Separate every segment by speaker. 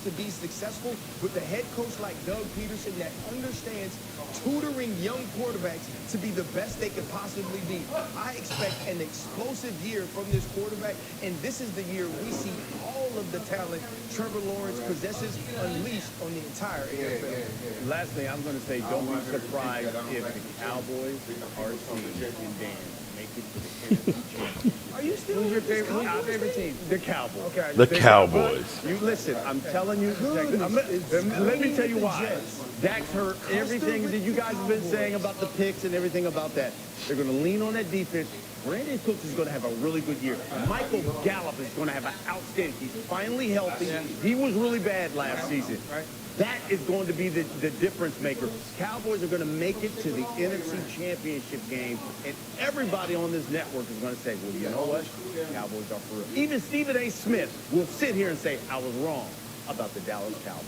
Speaker 1: to be successful with a head coach like Doug Peterson that understands tutoring young quarterbacks to be the best they could possibly be. I expect an explosive year from this quarterback, and this is the year we see all of the talent Trevor Lawrence possesses unleashed on the entire NFL.
Speaker 2: Lastly, I'm going to say don't be surprised if the Cowboys, RC, and Dan make it to the NFC Championship.
Speaker 1: Are you still
Speaker 2: Who's your
Speaker 1: with this
Speaker 2: favorite
Speaker 1: Cowboys
Speaker 2: team? The Cowboys.
Speaker 1: Okay.
Speaker 3: The Cowboys.
Speaker 2: You listen, I'm telling you. Let me tell you why. Dak's heard everything that you guys have been saying about the picks and everything about that. They're going to lean on that defense. Brandon Cooks is going to have a really good year. Michael Gallup is going to have an outstanding. He's finally healthy. He was really bad last season. That is going to be the difference maker. Cowboys are going to make it to the NFC Championship game, and everybody on this network is going to say, well, you know what? Cowboys are for real. Even Stephen A. Smith will sit here and say, I was wrong about the Dallas Cowboys.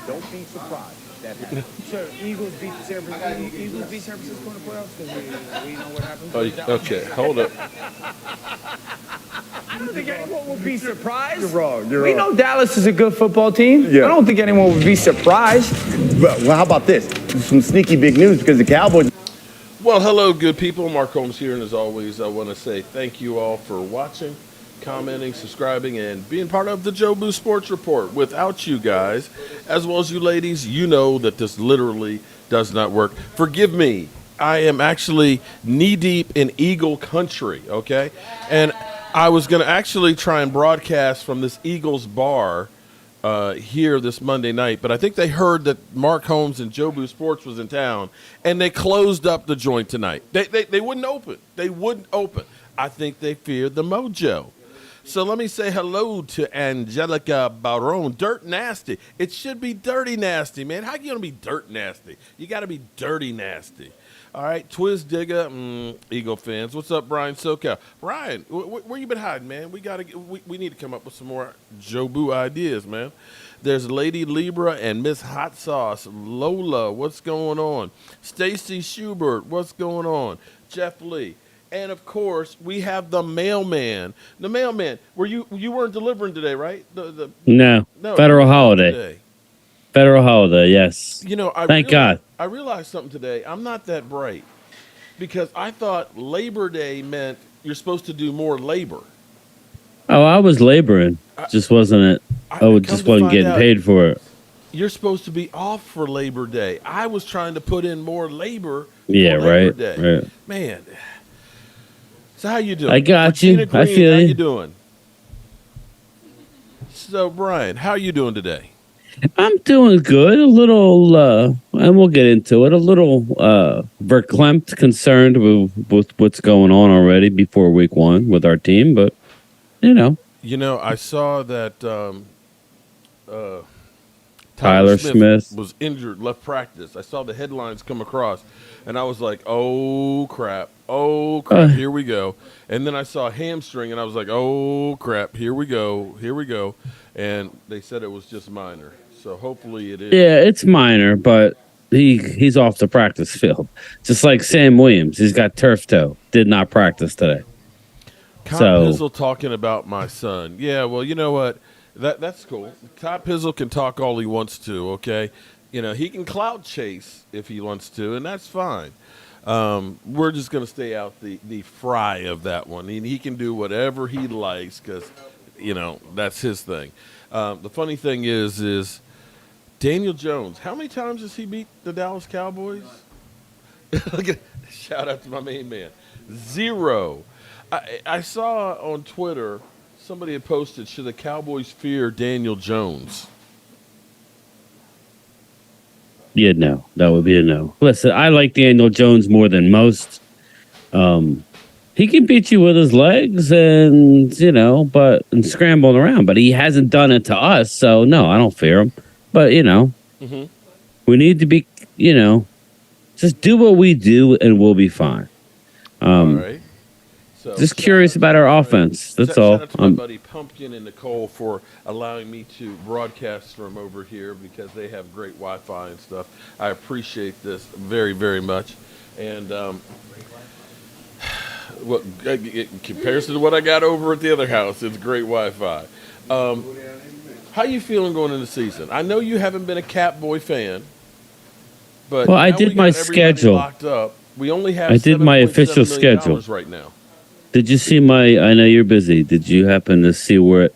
Speaker 2: Don't be surprised. That happens.
Speaker 1: So Eagles beat San Francisco in the playoffs because we know what happened.
Speaker 3: Okay, hold up.
Speaker 4: I don't think anyone would be surprised.
Speaker 2: You're wrong.
Speaker 4: We know Dallas is a good football team.
Speaker 2: Yeah.
Speaker 4: I don't think anyone would be surprised.
Speaker 2: Well, how about this? Some sneaky big news because the Cowboys.
Speaker 3: Well, hello, good people. Mark Holmes here, and as always, I want to say thank you all for watching, commenting, subscribing, and being part of the Joe Boo Sports Report. Without you guys, as well as you ladies, you know that this literally does not work. Forgive me. I am actually knee-deep in Eagle country, okay? And I was going to actually try and broadcast from this Eagles bar here this Monday night, but I think they heard that Mark Holmes and Joe Boo Sports was in town, and they closed up the joint tonight. They wouldn't open. They wouldn't open. I think they feared the mojo. So let me say hello to Angelica Baron. Dirt Nasty. It should be Dirty Nasty, man. How you going to be Dirt Nasty? You got to be Dirty Nasty. All right, Twiz Digger, Eagle fans. What's up, Brian SoCal? Brian, where you been hiding, man? We need to come up with some more Joe Boo ideas, man. There's Lady Libra and Miss Hot Sauce. Lola, what's going on? Stacy Schubert, what's going on? Jeff Lee. And, of course, we have the mailman. The mailman, you weren't delivering today, right?
Speaker 5: No, federal holiday.
Speaker 3: Today.
Speaker 5: Federal holiday, yes.
Speaker 3: You know,
Speaker 5: Thank God.
Speaker 3: I realized something today. I'm not that bright because I thought Labor Day meant you're supposed to do more labor.
Speaker 5: Oh, I was laboring. Just wasn't it? Just wasn't getting paid for it.
Speaker 3: You're supposed to be off for Labor Day. I was trying to put in more labor for
Speaker 5: Labor
Speaker 3: right, Day.
Speaker 5: Right.
Speaker 3: Man. So how you doing?
Speaker 5: I got you.
Speaker 3: Green,
Speaker 5: I feel
Speaker 3: how
Speaker 5: you.
Speaker 3: you doing? So, Brian, how are you doing today?
Speaker 5: I'm doing good. A little, and we'll get into it. A little verklempt, concerned with what's going on already before week 1 with our team, but you know.
Speaker 3: You know, I saw that
Speaker 5: Tyler Smith
Speaker 3: was injured, left practice. I saw the headlines come across, and I was like, "Oh crap! Oh crap! Here we go!" And then I saw hamstring, and I was like, "Oh crap! Here we go! Here we go!" And they said it was just minor. So hopefully it is.
Speaker 5: Yeah, it's minor, but he's off the practice field. Just like Sam Williams. He's got turf toe. Did not practice today.
Speaker 3: Kyle Pizzle talking about my son. Yeah, well, you know what? That's cool. Kyle Pizzle can talk all he wants to, okay? You know, he can clout chase if he wants to, and that's fine. We're just going to stay out the fry of that one. He can do whatever he likes because, you know, that's his thing. The funny thing is Daniel Jones, how many times has he beat the Dallas Cowboys? Shout out to my main man. 0. I saw on Twitter somebody had posted, should the Cowboys fear Daniel Jones?
Speaker 5: Yeah, no. That would be a no. Listen, I like Daniel Jones more than most. He can beat you with his legs and, you know, and scrambling around, but he hasn't done it to us, so no, I don't fear him. But, you know, we need to be, you know, just do what we do and we'll be fine.
Speaker 3: All right. So,
Speaker 5: just curious about our offense. That's all.
Speaker 3: Shout out to my buddy Pumpkin and Nicole for allowing me to broadcast from over here because they have great Wi-Fi and stuff. I appreciate this very, very much. And in comparison to what I got over at the other house, it's great Wi-Fi. How you feeling going into the season? I know you haven't been a Cowboy fan, but
Speaker 5: Well, I
Speaker 3: now
Speaker 5: did
Speaker 3: we
Speaker 5: my
Speaker 3: got everybody
Speaker 5: schedule.
Speaker 3: locked up. We only have
Speaker 5: I did my official
Speaker 3: $7.7 million
Speaker 5: schedule.
Speaker 3: right now.
Speaker 5: Did you see my? I know you're busy. Did you happen to see where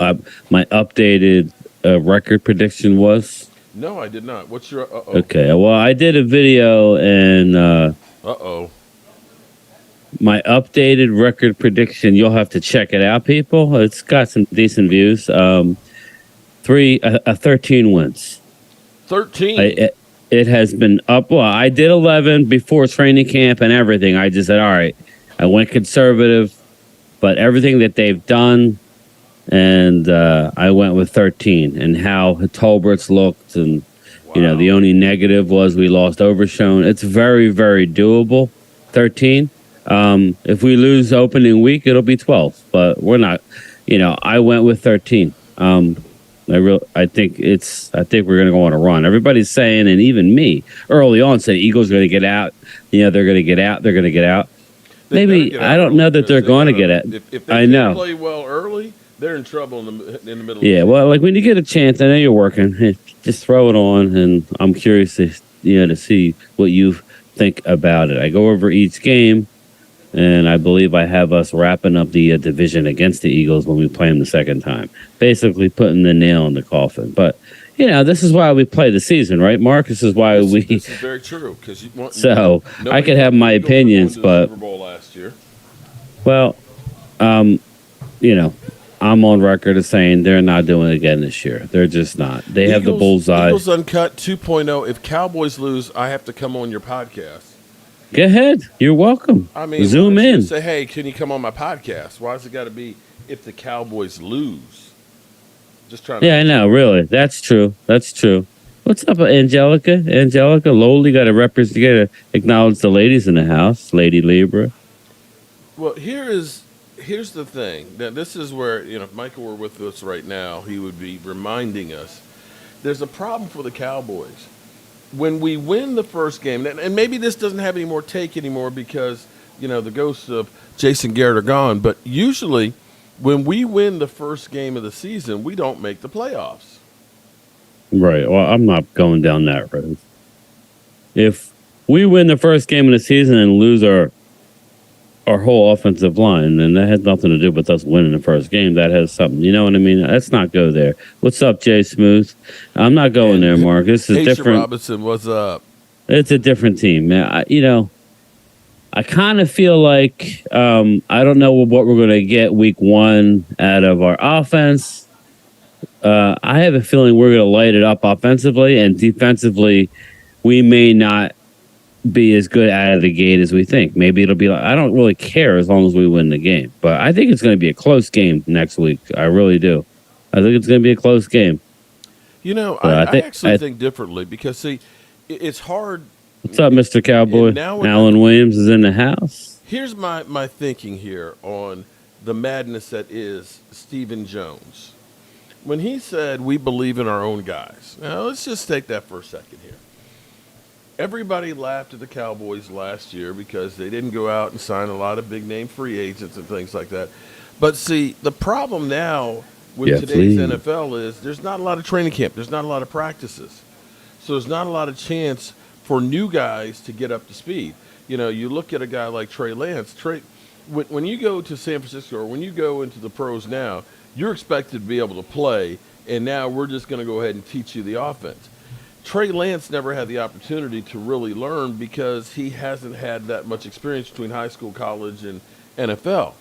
Speaker 5: my updated record prediction was?
Speaker 3: No, I did not. What's your
Speaker 5: Okay. Well, I did a video and
Speaker 3: uh-oh.
Speaker 5: my updated record prediction. You'll have to check it out, people. It's got some decent views. 13 wins.
Speaker 3: 13.
Speaker 5: It has been up. Well, I did 11 before training camp and everything. I just said, all right, I went conservative, but everything that they've done, and I went with 13. And how Tolbert's looked, and the only negative was we lost Overshone. It's very, very doable. 13. If we lose opening week, it'll be 12. But we're not. I went with 13. I think we're going to go on a run. Everybody's saying, and even me early on said Eagles are going to get out. They're going to get out. They're going to get out. Maybe I don't know that they're going to get out.
Speaker 3: If they play well early, they're in trouble in the middle.
Speaker 5: Yeah, well, like when you get a chance, I know you're working. Just throw it on, and I'm curious to see what you think about it. I go over each game, and I believe I have us wrapping up the division against the Eagles when we play them the second time. Basically, putting the nail in the coffin. But this is why we play the season, right, Mark? This is why
Speaker 3: This is very true because
Speaker 5: I could have my opinions, but
Speaker 3: Super Bowl last year.
Speaker 5: Well, I'm on record as saying they're not doing it again this year. They're just not. They have the bullseye.
Speaker 3: Eagles Uncut 2.0. If Cowboys lose, I have to come on your podcast.
Speaker 5: Go ahead. You're welcome.
Speaker 3: I mean,
Speaker 5: zoom in.
Speaker 3: Say, hey, can you come on my podcast? Why has it got to be if the Cowboys lose? Just trying to.
Speaker 5: Yeah, I know. Really, that's true. That's true. What's up, Angelica? Angelica, Lowly got to acknowledge the ladies in the house. Lady Libra.
Speaker 3: Well, here's the thing. Now, this is where if Michael were with us right now, he would be reminding us. There's a problem for the Cowboys. When we win the first game, and maybe this doesn't have any more take anymore because, the ghosts of Jason Garrett are gone, but usually when we win the first game of the season, we don't make the playoffs.
Speaker 5: Right. Well, I'm not going down that road. If we win the first game of the season and lose our whole offensive line, and that has nothing to do with us winning the first game. That has something. You know what I mean? Let's not go there. What's up, Jay Smooth? I'm not going there, Mark. This is different.
Speaker 3: Robinson, what's up?
Speaker 5: It's a different team, man. I kind of feel like I don't know what we're going to get week one out of our offense. I have a feeling we're going to light it up offensively, and defensively, we may not be as good out of the gate as we think. Maybe it'll be like, I don't really care as long as we win the game. But I think it's going to be a close game next week. I really do. I think it's going to be a close game.
Speaker 3: I actually think differently because, see, it's hard.
Speaker 5: What's up, Mr. Cowboy? Alan Williams is in the house.
Speaker 3: Here's my thinking here on the madness that is Stephen Jones. When he said, we believe in our own guys. Now, let's just take that for a second here. Everybody laughed at the Cowboys last year because they didn't go out and sign a lot of big-name free agents and things like that. But, see, the problem now with today's NFL is there's not a lot of training camp. There's not a lot of practices. So there's not a lot of chance for new guys to get up to speed. You look at a guy like Trey Lance. When you go to San Francisco or when you go into the pros now, you're expected to be able to play, and now we're just going to go ahead and teach you the offense. Trey Lance never had the opportunity to really learn because he hasn't had that much experience between high school, college, and NFL.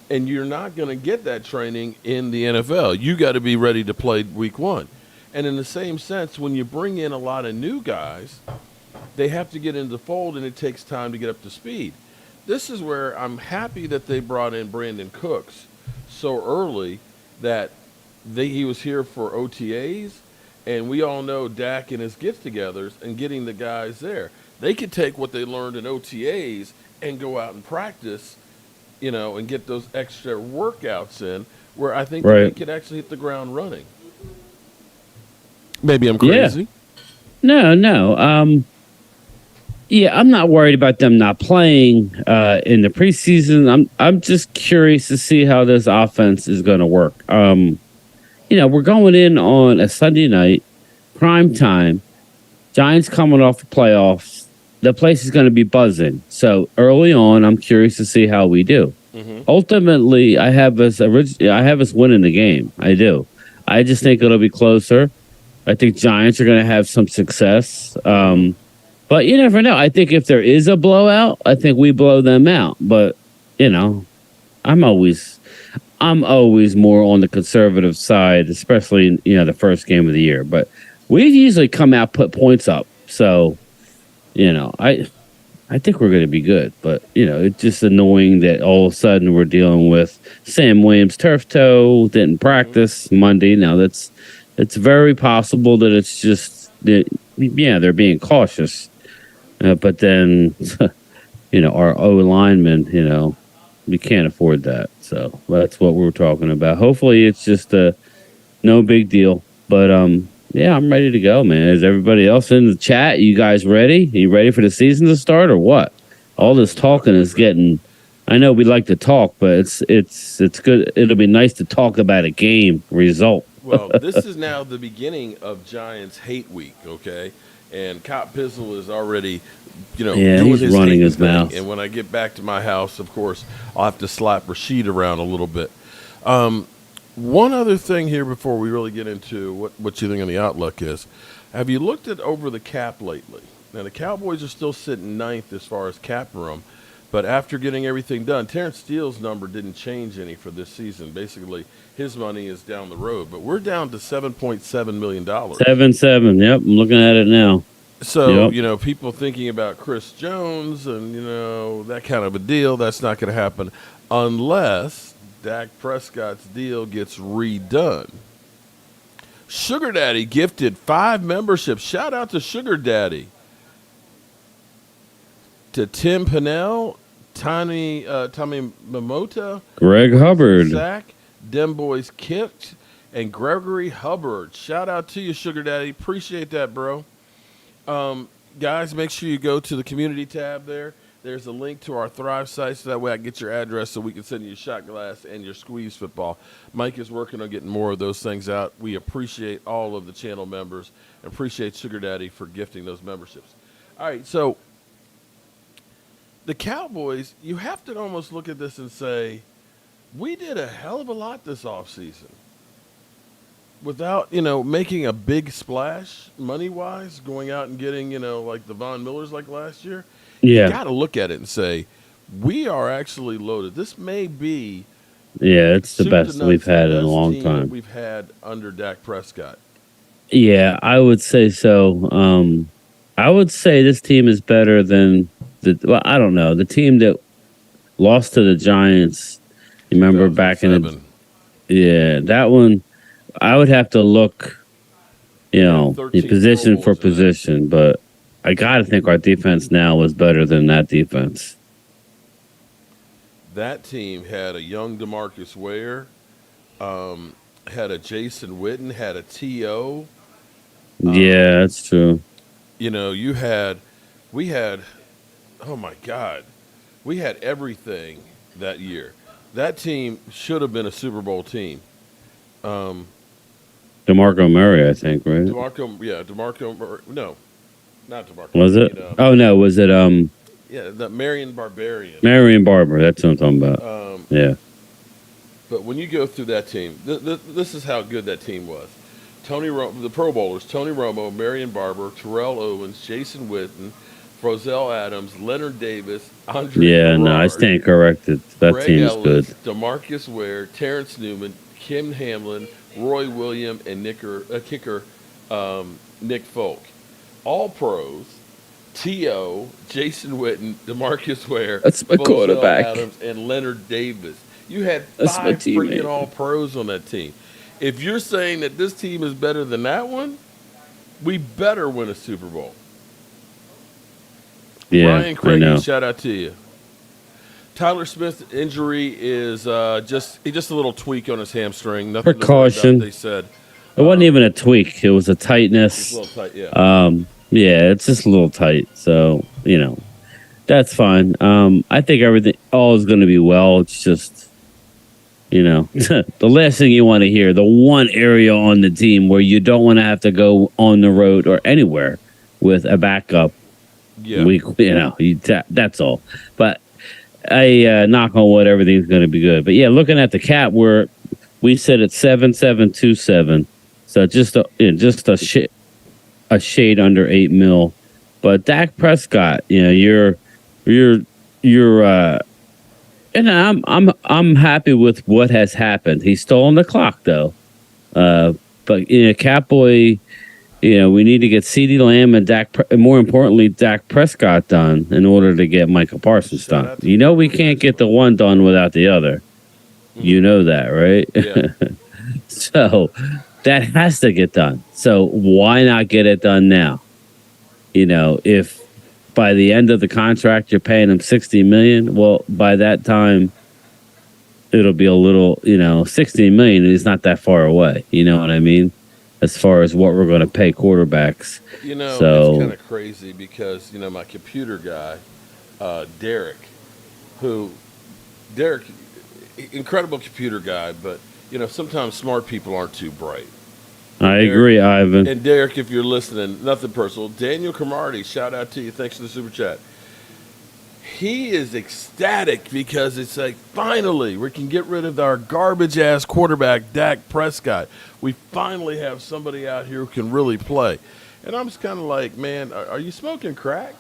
Speaker 3: And you're not going to get that training in the NFL. You got to be ready to play week one. And in the same sense, when you bring in a lot of new guys, they have to get into the fold, and it takes time to get up to speed. This is where I'm happy that they brought in Brandon Cooks so early that he was here for OTAs. And we all know Dak and his get-togethers and getting the guys there. They could take what they learned in OTAs and go out and practice, and get those extra workouts in where I think they could actually hit the ground running. Maybe I'm crazy.
Speaker 5: Yeah. No. I'm not worried about them not playing in the preseason. I'm just curious to see how this offense is going to work. we're going in on a Sunday night, prime time. Giants coming off the playoffs. The place is going to be buzzing. So early on, I'm curious to see how we do. Ultimately, I have us winning the game. I do. I just think it'll be closer. I think Giants are going to have some success. But you never know. I think if there is a blowout, I think we blow them out. But you know, I'm always more on the conservative side, especially in the first game of the year. But we usually come out, put points up. So I think we're going to be good. But it's just annoying that all of a sudden we're dealing with Sam Williams turf toe, didn't practice Monday. Now it's very possible that it's just that they're being cautious. But then, our O linemen, we can't afford that. So that's what we're talking about. Hopefully, it's just no big deal. But yeah, I'm ready to go, man. Is everybody else in the chat? You guys ready? Are you ready for the season to start or what? All this talking is getting. I know we like to talk, but it's good. It'll be nice to talk about a game result.
Speaker 3: Well, this is now the beginning of Giants Hate Week, okay? And Cop Pizzle is already, doing
Speaker 5: he's running his
Speaker 3: thing.
Speaker 5: mouth.
Speaker 3: And when I get back to my house, of course, I'll have to slap Rashid around a little bit. One other thing here before we really get into what you think on the outlook is, have you looked at over the cap lately? Now, the Cowboys are still sitting ninth as far as cap room, but after getting everything done, Terrence Steele's number didn't change any for this season. Basically, his money is down the road, but we're down to $7.7 million.
Speaker 5: 7-7. Yep, I'm looking at it now.
Speaker 3: So, people thinking about Chris Jones and, that kind of a deal, that's not going to happen unless Dak Prescott's deal gets redone. Sugar Daddy gifted 5 memberships. Shout out to Sugar Daddy. To Tim Pinnell, Tommy Momota,
Speaker 5: Greg Hubbard,
Speaker 3: Zach, Dem Boys Kipped, and Gregory Hubbard. Shout out to you, Sugar Daddy. Appreciate that, bro. Guys, make sure you go to the community tab there. There's a link to our Thrive site, so that way I can get your address so we can send you a shot glass and your squeeze football. Mike is working on getting more of those things out. We appreciate all of the channel members and appreciate Sugar Daddy for gifting those memberships. All right, so the Cowboys, you have to almost look at this and say, we did a hell of a lot this offseason without, making a big splash money-wise, going out and getting, like the Von Millers like last year.
Speaker 5: Yeah.
Speaker 3: You got to look at it and say, we are actually loaded. This may be
Speaker 5: it's the best we've had in a long time.
Speaker 3: We've had under Dak Prescott.
Speaker 5: Yeah, I would say so. I would say this team is better than I don't know, the team that lost to the Giants. You remember back in that one. I would have to look, position for position, but I got to think our defense now is better than that defense.
Speaker 3: That team had a young DeMarcus Ware, had a Jason Witten, had a T.O.
Speaker 5: Yeah, that's true.
Speaker 3: We had, oh my God, we had everything that year. That team should have been a Super Bowl team.
Speaker 5: DeMarco Murray, I think, right?
Speaker 3: DeMarco Murray. No, not DeMarco.
Speaker 5: Was it? Was it?
Speaker 3: Yeah, the Marion Barbarian.
Speaker 5: Marion Barber, that's what I'm talking about. Yeah.
Speaker 3: But when you go through that team, this is how good that team was. The Pro Bowlers, Tony Romo, Marion Barber, Terrell Owens, Jason Witten, Frozell Adams, Leonard Davis, Andre Gerard,
Speaker 5: I stand corrected. That
Speaker 3: Greg
Speaker 5: team's
Speaker 3: Ellis,
Speaker 5: good.
Speaker 3: DeMarcus Ware, Terrence Newman, Kim Hamlin, Roy Williams, and kicker Nick Folk. All pros. T.O., Jason Witten, DeMarcus Ware,
Speaker 5: that's my quarterback,
Speaker 3: Adams, and Leonard Davis. You had 5 freaking all pros on that team. If you're saying that this team is better than that one, we better win a Super Bowl.
Speaker 5: Yeah,
Speaker 3: Ryan Craigie, shout out to you. Tyler Smith's injury is just a little tweak on his hamstring. Nothing
Speaker 5: precaution.
Speaker 3: They said
Speaker 5: it wasn't even a tweak; it was a tightness.
Speaker 3: It's a little tight, yeah.
Speaker 5: Yeah, it's just a little tight. So that's fine. I think all is going to be well. It's just the last thing you want to hear, the one area on the team where you don't want to have to go on the road or anywhere with a backup.
Speaker 3: Yeah.
Speaker 5: That's all. But I knock on wood, everything's going to be good. But yeah, looking at the cap, we sit at 7,727, so a shade under 8 mil. But Dak Prescott, you're and I'm happy with what has happened. He's still on the clock though. But Catboy, we need to get CeeDee Lamb and more importantly, Dak Prescott done in order to get Michael Parsons done. We can't get the one done without the other. You know that, right?
Speaker 3: Yeah.
Speaker 5: So that has to get done. So why not get it done now? If by the end of the contract you're paying him $60 million, well, by that time it'll be a little, $60 million is not that far away. You know what I mean? As far as what we're going to pay quarterbacks.
Speaker 3: It's kind of crazy because, my computer guy, Derek, incredible computer guy, but, sometimes smart people aren't too bright.
Speaker 5: I agree, Ivan.
Speaker 3: And Derek, if you're listening, nothing personal. Daniel Cromartie, shout out to you. Thanks for the super chat. He is ecstatic because it's like, finally, we can get rid of our garbage-ass quarterback, Dak Prescott. We finally have somebody out here who can really play. And I'm just kind of like, man, are you smoking crack?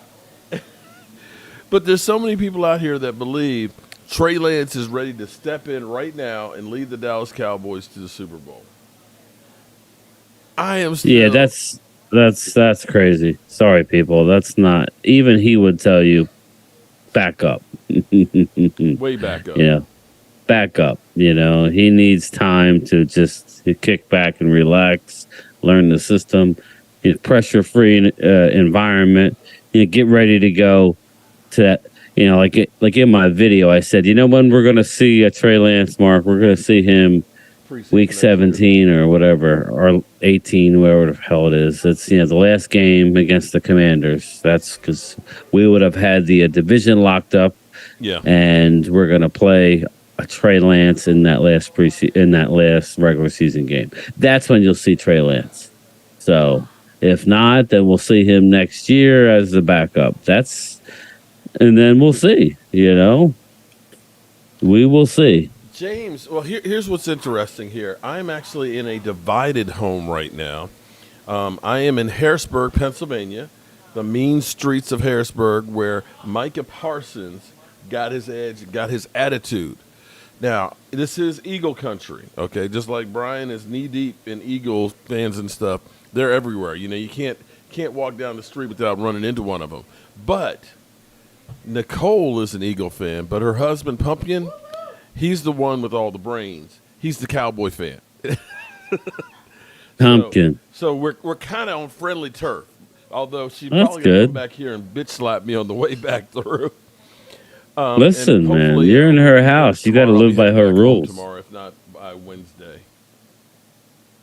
Speaker 3: But there's so many people out here that believe Trey Lance is ready to step in right now and lead the Dallas Cowboys to the Super Bowl. I am still...
Speaker 5: Yeah, that's crazy. Sorry, people. That's not... Even he would tell you, back up.
Speaker 3: Way back up.
Speaker 5: Yeah, back up. He needs time to just kick back and relax, learn the system, pressure-free environment. Get ready to go to that. Like in my video, I said, when we're going to see a Trey Lance, Mark, we're going to see him week 17 or whatever, or 18, whatever the hell it is. It's, the last game against the Commanders. That's because we would have had the division locked up.
Speaker 3: Yeah.
Speaker 5: And we're going to play a Trey Lance in that last regular season game. That's when you'll see Trey Lance. So if not, then we'll see him next year as the backup. And then we'll see, we will see.
Speaker 3: James, well, here's what's interesting here. I'm actually in a divided home right now. I am in Harrisburg, Pennsylvania, the mean streets of Harrisburg, where Micah Parsons got his edge, got his attitude. Now, this is Eagle country, okay? Just like Brian is knee-deep in Eagles fans and stuff. They're everywhere. You can't walk down the street without running into one of them. But Nicole is an Eagle fan, but her husband, Pumpkin... He's the one with all the brains. He's the Cowboy fan.
Speaker 5: Pumpkin.
Speaker 3: So we're kind of on friendly turf. Although she
Speaker 5: That's
Speaker 3: probably going to
Speaker 5: good.
Speaker 3: come back here and bitch slap me on the way back through.
Speaker 5: Listen, man, you're in her house. You got to live by her rules.
Speaker 3: Tomorrow, if not by Wednesday.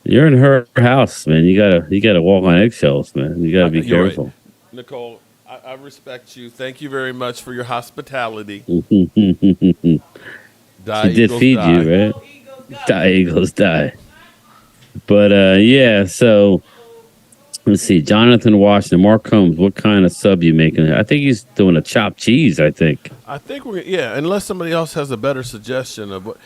Speaker 5: You're in her house, man. You gotta walk on eggshells, man. You gotta be careful.
Speaker 3: Right. Nicole, I respect you. Thank you very much for your hospitality.
Speaker 5: She did feed you, right? Die, Eagles, die. But, yeah, so let's see. Jonathan Washington, Mark Holmes, what kind of sub you making? I think he's doing a chopped cheese, I think.
Speaker 3: I think unless somebody else has a better suggestion of what.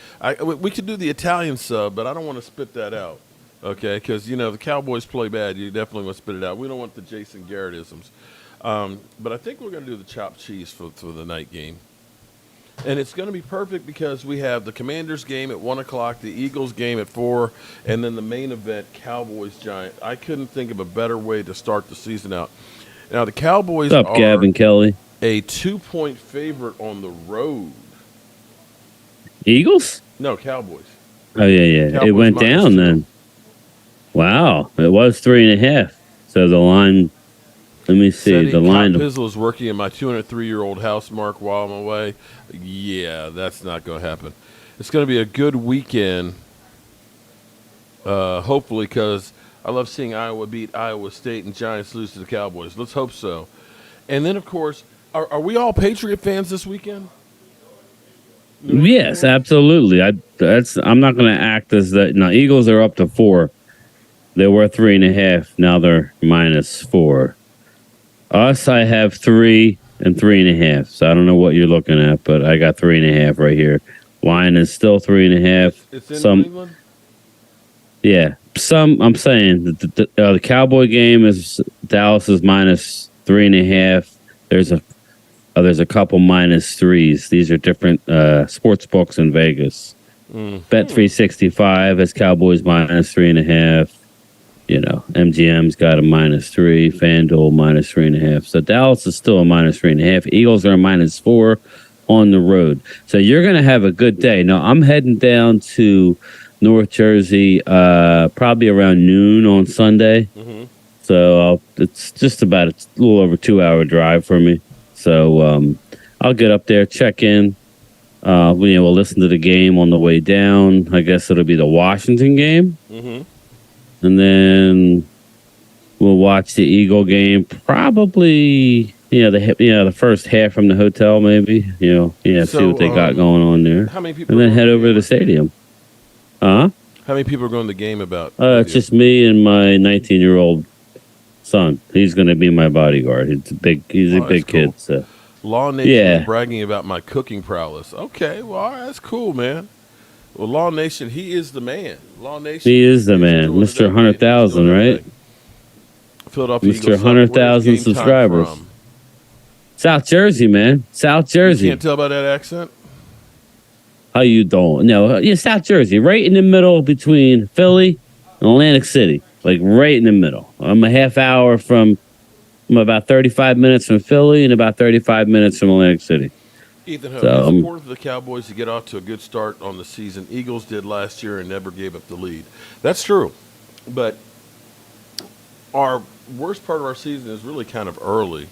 Speaker 3: We could do the Italian sub, but I don't want to spit that out, okay? Because, the Cowboys play bad. You definitely want to spit it out. We don't want the Jason Garrett-isms. But I think we're going to do the chopped cheese for the night game. And it's going to be perfect because we have the Commanders game at 1 o'clock, the Eagles game at 4, and then the main event, Cowboys-Giants. I couldn't think of a better way to start the season out. Now, the Cowboys
Speaker 5: What's up,
Speaker 3: are
Speaker 5: Gavin Kelly?
Speaker 3: a 2-point favorite on the road.
Speaker 5: Eagles?
Speaker 3: No, Cowboys.
Speaker 5: Oh, yeah.
Speaker 3: Cowboys
Speaker 5: it went down
Speaker 3: 2.
Speaker 5: then. Wow. It was 3.5. So the line... Let me see. The line.
Speaker 3: Pizzle is working in my 203-year-old house, Mark, while I'm away. Yeah, that's not going to happen. It's going to be a good weekend, hopefully, because I love seeing Iowa beat Iowa State and Giants lose to the Cowboys. Let's hope so. And then, of course, are we all Patriot fans this weekend?
Speaker 5: Yes, absolutely. I'm not going to act as that. Now, Eagles are up to 4. They were 3.5. Now they're -4. Us, I have 3 and 3.5. So I don't know what you're looking at, but I got 3.5 right here. Line is still 3.5.
Speaker 3: It's in New
Speaker 5: Some,
Speaker 3: England.
Speaker 5: yeah, some. I'm saying that the Cowboy game is Dallas is -3.5. There's a couple -3s. These are different sports books in Vegas. Bet 365 has Cowboys -3.5. MGM's got a -3, FanDuel -3.5. So Dallas is still a -3.5. Eagles are a -4 on the road. So you're going to have a good day. Now, I'm heading down to North Jersey probably around noon on Sunday. So it's just about a little over 2-hour drive for me. So I'll get up there, check in. We'll listen to the game on the way down. I guess it'll be the Washington game. And then we'll watch the Eagle game. Probably, the first half from the hotel, maybe. See what they got going on there.
Speaker 3: How many people?
Speaker 5: And then head over to the stadium.
Speaker 3: How many people are going to the game about?
Speaker 5: It's just me and my 19-year-old son. He's going to be my bodyguard. He's a big
Speaker 3: Cool.
Speaker 5: kid. So.
Speaker 3: Law Nation
Speaker 5: Yeah.
Speaker 3: is bragging about my cooking prowess. Okay, well, all right, that's cool, man. Well, Law Nation, he is the man. Law Nation.
Speaker 5: He is the
Speaker 3: he's
Speaker 5: man.
Speaker 3: doing
Speaker 5: Mr.
Speaker 3: it, man.
Speaker 5: 100,000,
Speaker 3: He's doing
Speaker 5: right?
Speaker 3: everything. Philadelphia
Speaker 5: Mr.
Speaker 3: Eagles.
Speaker 5: 100,000
Speaker 3: Where's game time
Speaker 5: subscribers.
Speaker 3: from?
Speaker 5: South Jersey, man. South Jersey.
Speaker 3: You can't tell by that accent?
Speaker 5: How you doing? No, yeah, South Jersey, right in the middle between Philly and Atlantic City, like right in the middle. I'm about 35 minutes from Philly and about 35 minutes from Atlantic City.
Speaker 3: Ethan Hope,
Speaker 5: So,
Speaker 3: it's important for the Cowboys to get off to a good start on the season. Eagles did last year and never gave up the lead. That's true. But our worst part of our season is really kind of early,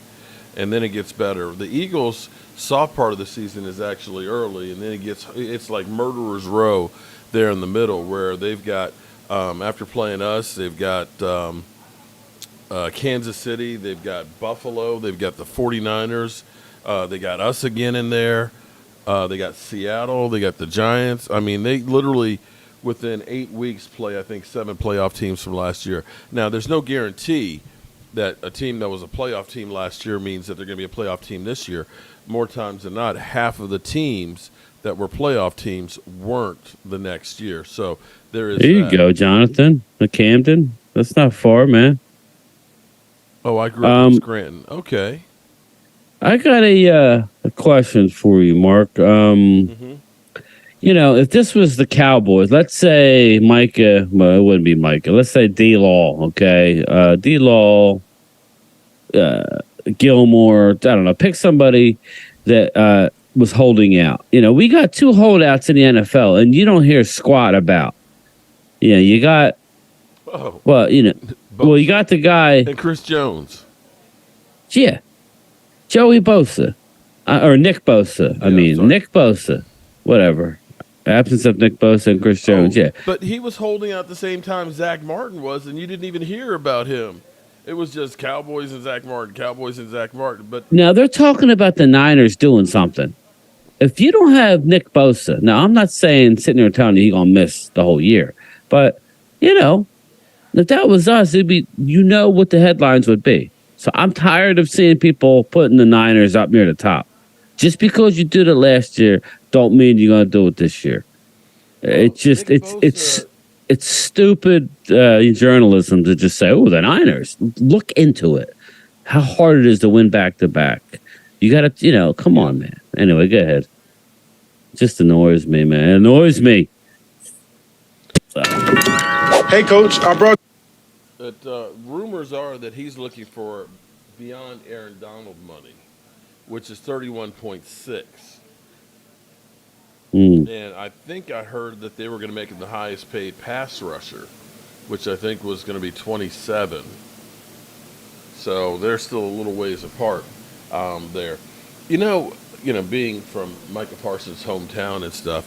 Speaker 3: and then it gets better. The Eagles' soft part of the season is actually early, and then it's like murderer's row there in the middle where they've got, after playing us, they've got Kansas City, they've got Buffalo, they've got the 49ers, they got us again in there, they got Seattle, they got the Giants. I mean, they literally, within 8 weeks, play, I think, 7 playoff teams from last year. Now, there's no guarantee that a team that was a playoff team last year means that they're going to be a playoff team this year. More times than not, half of the teams that were playoff teams weren't the next year. So there is
Speaker 5: There you go, Jonathan. The Camden. That's not far, man.
Speaker 3: Oh, I grew up in Scranton. Okay.
Speaker 5: I got a question for you, Mark. If this was the Cowboys, let's say Micah, well, it wouldn't be Micah. Let's say D-Law, okay? D-Law, Gilmore, I don't know. Pick somebody that was holding out. We got 2 holdouts in the NFL, and you don't hear squat about. You got,
Speaker 3: Oh,
Speaker 5: you got the guy.
Speaker 3: and Chris Jones.
Speaker 5: Yeah. Joey Bosa. Or Nick Bosa.
Speaker 3: sorry.
Speaker 5: Nick Bosa. Whatever. Absence of Nick Bosa and Chris Jones, yeah.
Speaker 3: But he was holding out the same time Zach Martin was, and you didn't even hear about him. It was just Cowboys and Zach Martin, Cowboys and Zach Martin. But
Speaker 5: Now, they're talking about the Niners doing something. If you don't have Nick Bosa, now, I'm not saying sitting there telling you he's going to miss the whole year. But, if that was us, it'd be, what the headlines would be. So I'm tired of seeing people putting the Niners up near the top. Just because you did it last year, don't mean you're going to do it this year. It's just it's stupid journalism to just say, "Oh, the Niners." Look into it. How hard it is to win back to back. You got to, come on, man. Anyway, go ahead. Just annoys me, man. It annoys me. So.
Speaker 6: Hey, Coach, I brought.
Speaker 3: But rumors are that he's looking for beyond Aaron Donald money, which is 31.6. And I think I heard that they were going to make him the highest paid pass rusher, which I think was going to be 27. So they're still a little ways apart there. Being from Micah Parsons' hometown and stuff,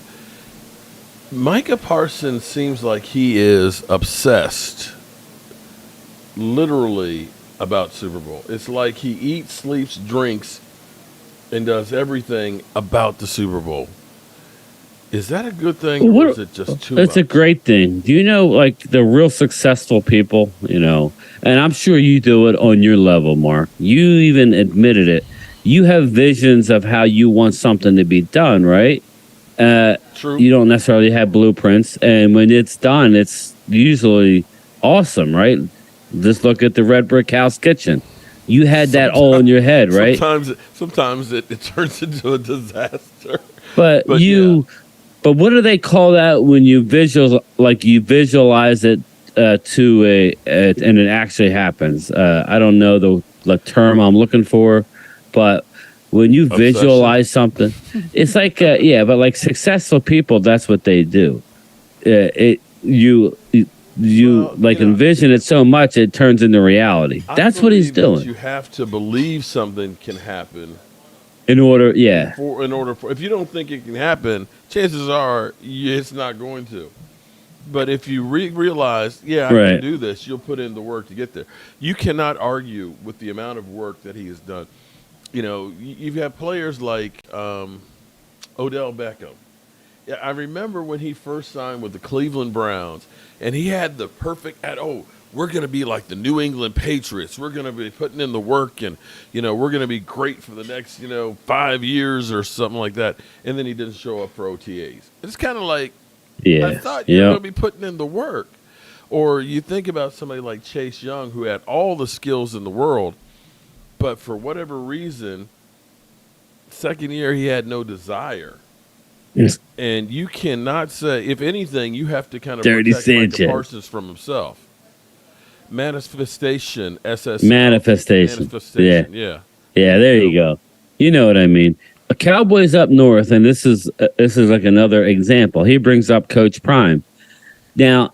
Speaker 3: Micah Parsons seems like he is obsessed, literally, about Super Bowl. It's like he eats, sleeps, drinks, and does everything about the Super Bowl. Is that a good thing, or is it just too
Speaker 5: It's
Speaker 3: much?
Speaker 5: a great thing. Do you know, like the real successful people, and I'm sure you do it on your level, Mark. You even admitted it. You have visions of how you want something to be done, right?
Speaker 3: True.
Speaker 5: You don't necessarily have blueprints, and when it's done, it's usually awesome, right? Just look at the Red Brick House kitchen. You had that all in your head, right?
Speaker 3: Sometimes it turns into a disaster.
Speaker 5: But
Speaker 3: But yeah,
Speaker 5: but what do they call that when you you visualize it and it actually happens? I don't know the term I'm looking for, but when you
Speaker 3: obsession.
Speaker 5: visualize something, it's like but like successful people, that's what they do. It you
Speaker 3: Well,
Speaker 5: like envision it so much it turns into reality.
Speaker 3: I
Speaker 5: That's what he's
Speaker 3: believe that
Speaker 5: doing.
Speaker 3: you have to believe something can happen
Speaker 5: In order, yeah,
Speaker 3: in order for. If you don't think it can happen, chances are it's not going to. But if you realize, yeah, I can
Speaker 5: right.
Speaker 3: do this, you'll put in the work to get there. You cannot argue with the amount of work that he has done. You've had players like Odell Beckham. Yeah, I remember when he first signed with the Cleveland Browns, and he had the perfect. We're going to be like the New England Patriots. We're going to be putting in the work, and we're going to be great for the next 5 years or something like that. And then he didn't show up for OTAs. It's kind of like, I
Speaker 5: Yeah,
Speaker 3: thought you were
Speaker 5: yeah,
Speaker 3: going to be putting in the work. Or you think about somebody like Chase Young, who had all the skills in the world, but for whatever reason, second year he had no desire. And you cannot say, if anything, you have to kind of
Speaker 5: Dirty
Speaker 3: protect Micah
Speaker 5: Sanchez.
Speaker 3: Parsons from himself. Manifestation,
Speaker 5: manifestation. Yeah.
Speaker 3: manifestation, yeah.
Speaker 5: Yeah, there you go. You know what I mean. A Cowboys up north, and this is like another example. He brings up Coach Prime. Now,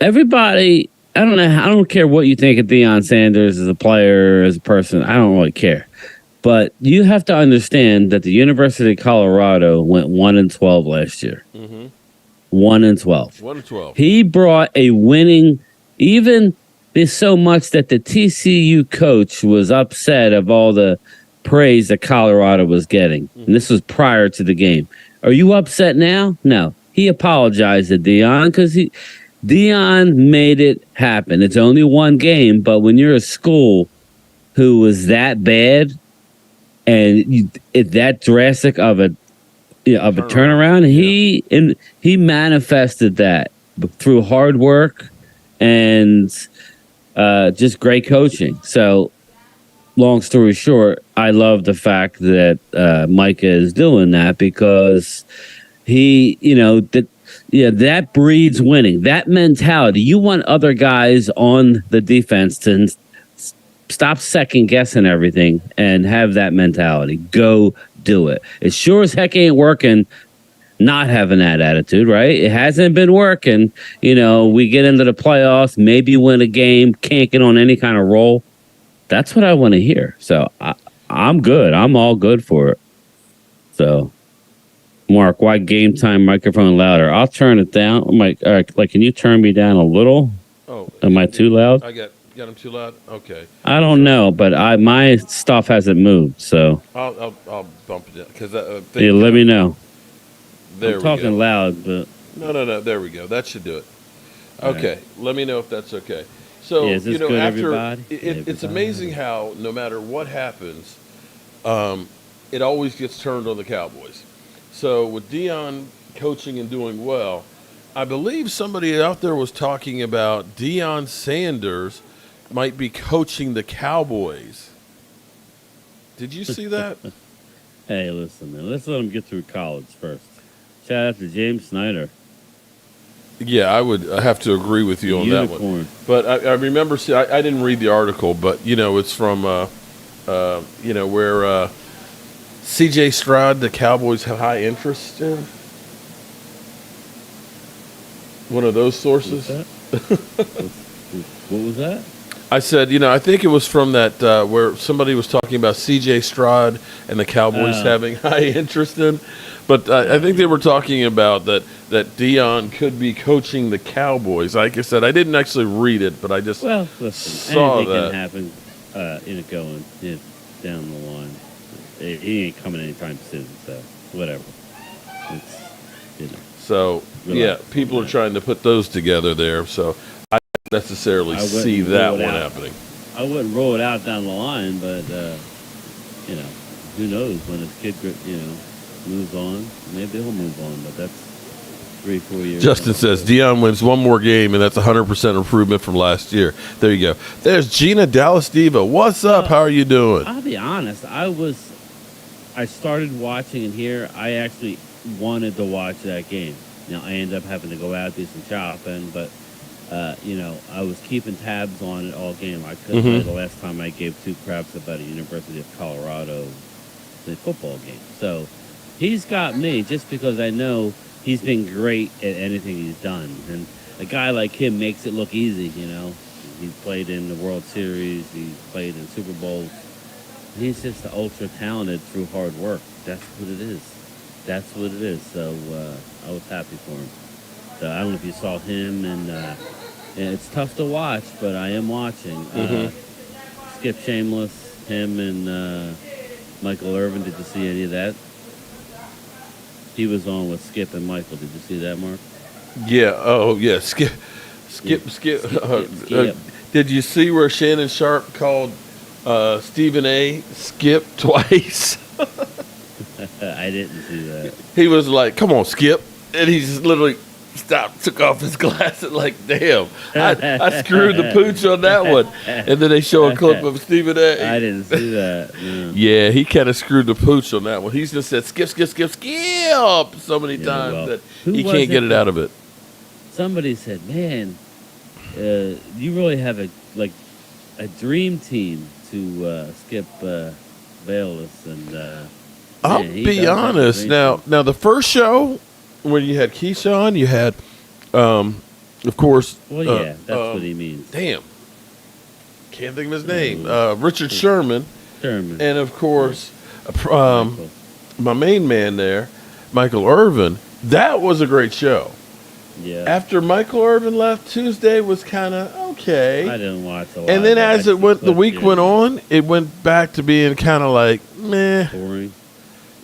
Speaker 5: everybody, I don't know. I don't care what you think of Deion Sanders as a player, as a person. I don't really care. But you have to understand that the University of Colorado went 1-12 last year.
Speaker 3: Mm-hmm.
Speaker 5: 1-12.
Speaker 3: 1-12.
Speaker 5: He brought a winning. Even there's so much that the TCU coach was upset of all the praise that Colorado was getting. And this was prior to the game. Are you upset now? No. He apologized to Deion because Deion made it happen. It's only one game, but when you're a school who was that bad and that drastic of a turnaround, he manifested that through hard work and just great coaching. So, long story short, I love the fact that Micah is doing that because that breeds winning. That mentality. You want other guys on the defense to stop second guessing everything and have that mentality. Go do it. It sure as heck ain't working not having that attitude, right? It hasn't been working. We get into the playoffs, maybe win a game, can't get on any kind of roll. That's what I want to hear. So I'm good. I'm all good for it. So, Mark, why game time microphone louder? I'll turn it down. Can you turn me down a little?
Speaker 3: Oh,
Speaker 5: Am I too loud?
Speaker 3: I got him too loud. Okay,
Speaker 5: I don't know, but my stuff hasn't moved. So
Speaker 3: I'll bump it down because
Speaker 5: let me know.
Speaker 3: There
Speaker 5: I'm
Speaker 3: we
Speaker 5: talking
Speaker 3: go.
Speaker 5: loud, but
Speaker 3: No. There we go. That should do it. Okay, let me know if that's okay. So
Speaker 5: is this good,
Speaker 3: after
Speaker 5: everybody?
Speaker 3: It's amazing how no matter what happens, it always gets turned on the Cowboys. So with Deion coaching and doing well, I believe somebody out there was talking about Deion Sanders might be coaching the Cowboys. Did you see that?
Speaker 5: Hey, listen, man. Let's let him get through college first. Shout out to James Snyder.
Speaker 3: Yeah, I have to agree with you on that one. But I remember, I didn't read the article, but, it's from, where C.J. Stroud, the Cowboys have high interest in. One of those sources.
Speaker 5: What was that?
Speaker 3: I said, I think it was from that where somebody was talking about C.J. Stroud and the Cowboys having high interest in. But I think they were talking about that Deion could be coaching the Cowboys. Like I said, I didn't actually read it, but I just saw
Speaker 5: anything
Speaker 3: that.
Speaker 5: Can happen, going down the line. He ain't coming anytime soon, so whatever. You know,
Speaker 3: So, yeah, people are trying to put those together there. So, I don't necessarily see that one happening.
Speaker 5: I wouldn't roll it out down the line, but you know, who knows when his kid, moves on? Maybe he'll move on, but that's 3-4 years.
Speaker 3: Justin says Dion wins one more game, and that's 100% improvement from last year. There you go. There's Gina Dallas Diva. What's up? How are you doing?
Speaker 5: I'll be honest. I started watching, and here I actually wanted to watch that game. I ended up having to go out do some shopping, but I was keeping tabs on it all game. I couldn't say the last time I gave two craps about a University of Colorado football game. So he's got me just because I know he's been great at anything he's done. And a guy like him makes it look easy, He played in the World Series. He played in Super Bowls. He's just ultra talented through hard work. That's what it is. So I was happy for him. So I don't know if you saw him, and it's tough to watch, but I am watching. Skip Shameless, him and Michael Irvin. Did you see any of that? He was on with Skip and Michael. Did you see that, Mark?
Speaker 3: Yeah. Oh, yeah. Skip. Did you see where Shannon Sharp called Stephen A. Skip twice?
Speaker 5: I didn't see that.
Speaker 3: He was like, "Come on, Skip," and he just literally stopped, took off his glasses, like, "Damn, I screwed the pooch on that one." And then they show a clip of Stephen A.
Speaker 5: I didn't see that. No.
Speaker 3: Yeah, he kind of screwed the pooch on that one. He's just said "skip, skip, skip, skip" so many times that he can't get it out of it.
Speaker 5: Somebody said, "Man, you really have a dream team to skip Bayless and."
Speaker 3: I'll be honest. Now the first show when you had Keyshawn, you had, of course.
Speaker 5: Well, yeah, that's what he means.
Speaker 3: Damn, can't think of his name. Richard Sherman. And of course, my main man there, Michael Irvin. That was a great show.
Speaker 5: Yeah.
Speaker 3: After Michael Irvin left, Tuesday was kind of okay.
Speaker 5: I didn't watch a lot.
Speaker 3: And then as the week went on, it went back to being kind of like meh.
Speaker 5: Boring.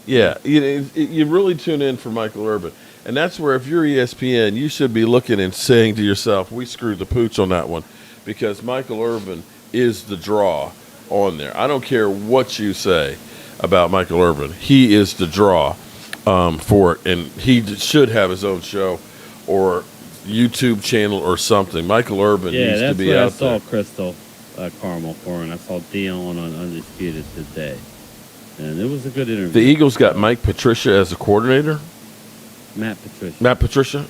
Speaker 3: Yeah, you really tune in for Michael Irvin. And that's where, if you're ESPN, you should be looking and saying to yourself, we screwed the pooch on that one, because Michael Irvin is the draw on there. I don't care what you say about Michael Irvin. He is the draw for it, and he should have his own show or YouTube channel or something. Michael Irvin needs to be out there.
Speaker 5: I saw Crystal Caramel for, and I saw Dion on Undisputed today. And it was a good interview.
Speaker 3: The Eagles got Mike Patricia as a coordinator.
Speaker 5: Matt Patricia.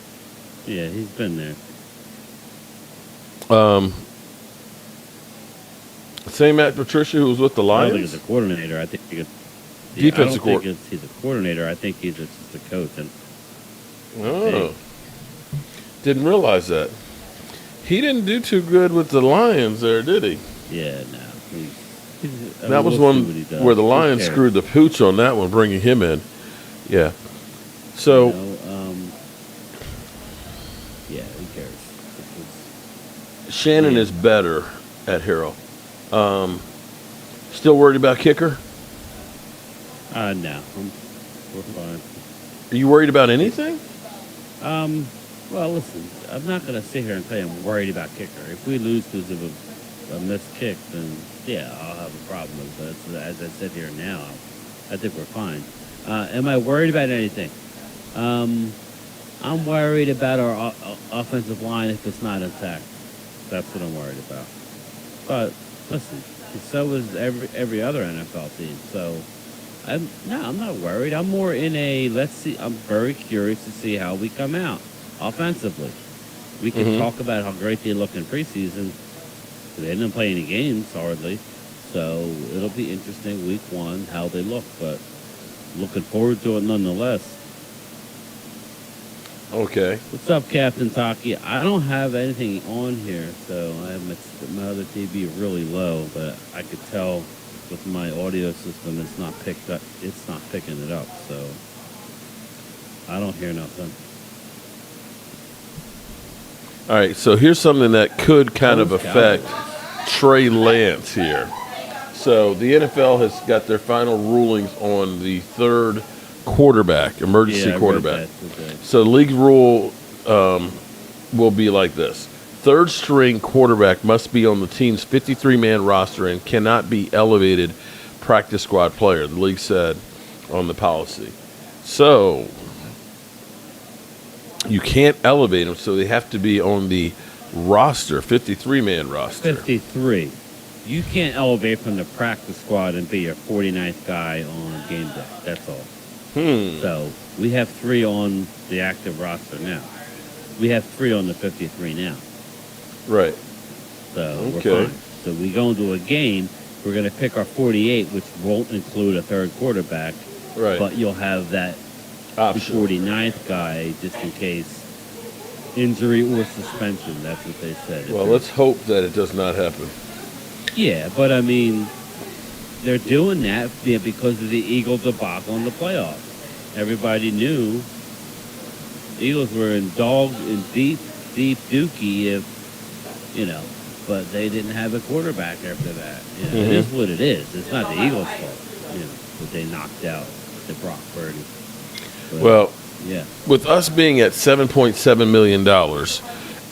Speaker 5: Yeah, he's been there.
Speaker 3: Same Matt Patricia who was with the Lions?
Speaker 5: I don't think he's a coordinator. I think he's
Speaker 3: defensive coordinator.
Speaker 5: He's a coordinator. I think he's just a coach.
Speaker 3: Didn't realize that. He didn't do too good with the Lions there, did he?
Speaker 5: Yeah, no.
Speaker 3: That was one where the Lions screwed the pooch on that one, bringing him in. Yeah. So.
Speaker 5: Yeah, who cares?
Speaker 3: Shannon is better at Hero. Still worried about kicker?
Speaker 5: No. We're fine.
Speaker 3: Are you worried about anything?
Speaker 5: Well, listen, I'm not going to sit here and tell you I'm worried about kicker. If we lose because of a missed kick, then yeah, I'll have a problem with it. But as I sit here now, I think we're fine. Am I worried about anything? I'm worried about our offensive line if it's not intact. That's what I'm worried about. But listen, so is every other NFL team. So I'm not worried. I'm more in a let's see. I'm very curious to see how we come out offensively. We can talk about how great they look in preseason. They didn't play any games hardly, so it'll be interesting week one how they look. But looking forward to it nonetheless.
Speaker 3: Okay.
Speaker 5: What's up, Captain Taki? I don't have anything on here, so I have my other TV really low, but I could tell with my audio system it's not picked up. It's not picking it up, so I don't hear nothing.
Speaker 3: All right, so here's something that could kind of affect Trey Lance here. So the NFL has got their final rulings on the third quarterback, emergency
Speaker 5: Yeah, I read
Speaker 3: quarterback.
Speaker 5: that today.
Speaker 3: So league rule will be like this. Third string quarterback must be on the team's 53-man roster and cannot be elevated practice squad player, the league said on the policy. So you can't elevate them, so they have to be on the roster, 53-man roster.
Speaker 5: 53. You can't elevate from the practice squad and be your 49th guy on game day. That's all. So we have 3 on the active roster now. We have 3 on the 53 now.
Speaker 3: Right.
Speaker 5: So
Speaker 3: Okay.
Speaker 5: we're fine. So we go into a game, we're going to pick our 48, which won't include a third quarterback.
Speaker 3: Right.
Speaker 5: But you'll have that
Speaker 3: Option.
Speaker 5: 49th guy just in case injury or suspension. That's what they said.
Speaker 3: Well, let's hope that it does not happen.
Speaker 5: Yeah, but I mean, they're doing that because of the Eagles debacle in the playoffs. Everybody knew the Eagles were in deep dookie but they didn't have a quarterback after that. It is what it is. It's not the Eagles' fault, that they knocked out the Brock Purdy. But,
Speaker 3: Well,
Speaker 5: yeah.
Speaker 3: with us being at $7.7 million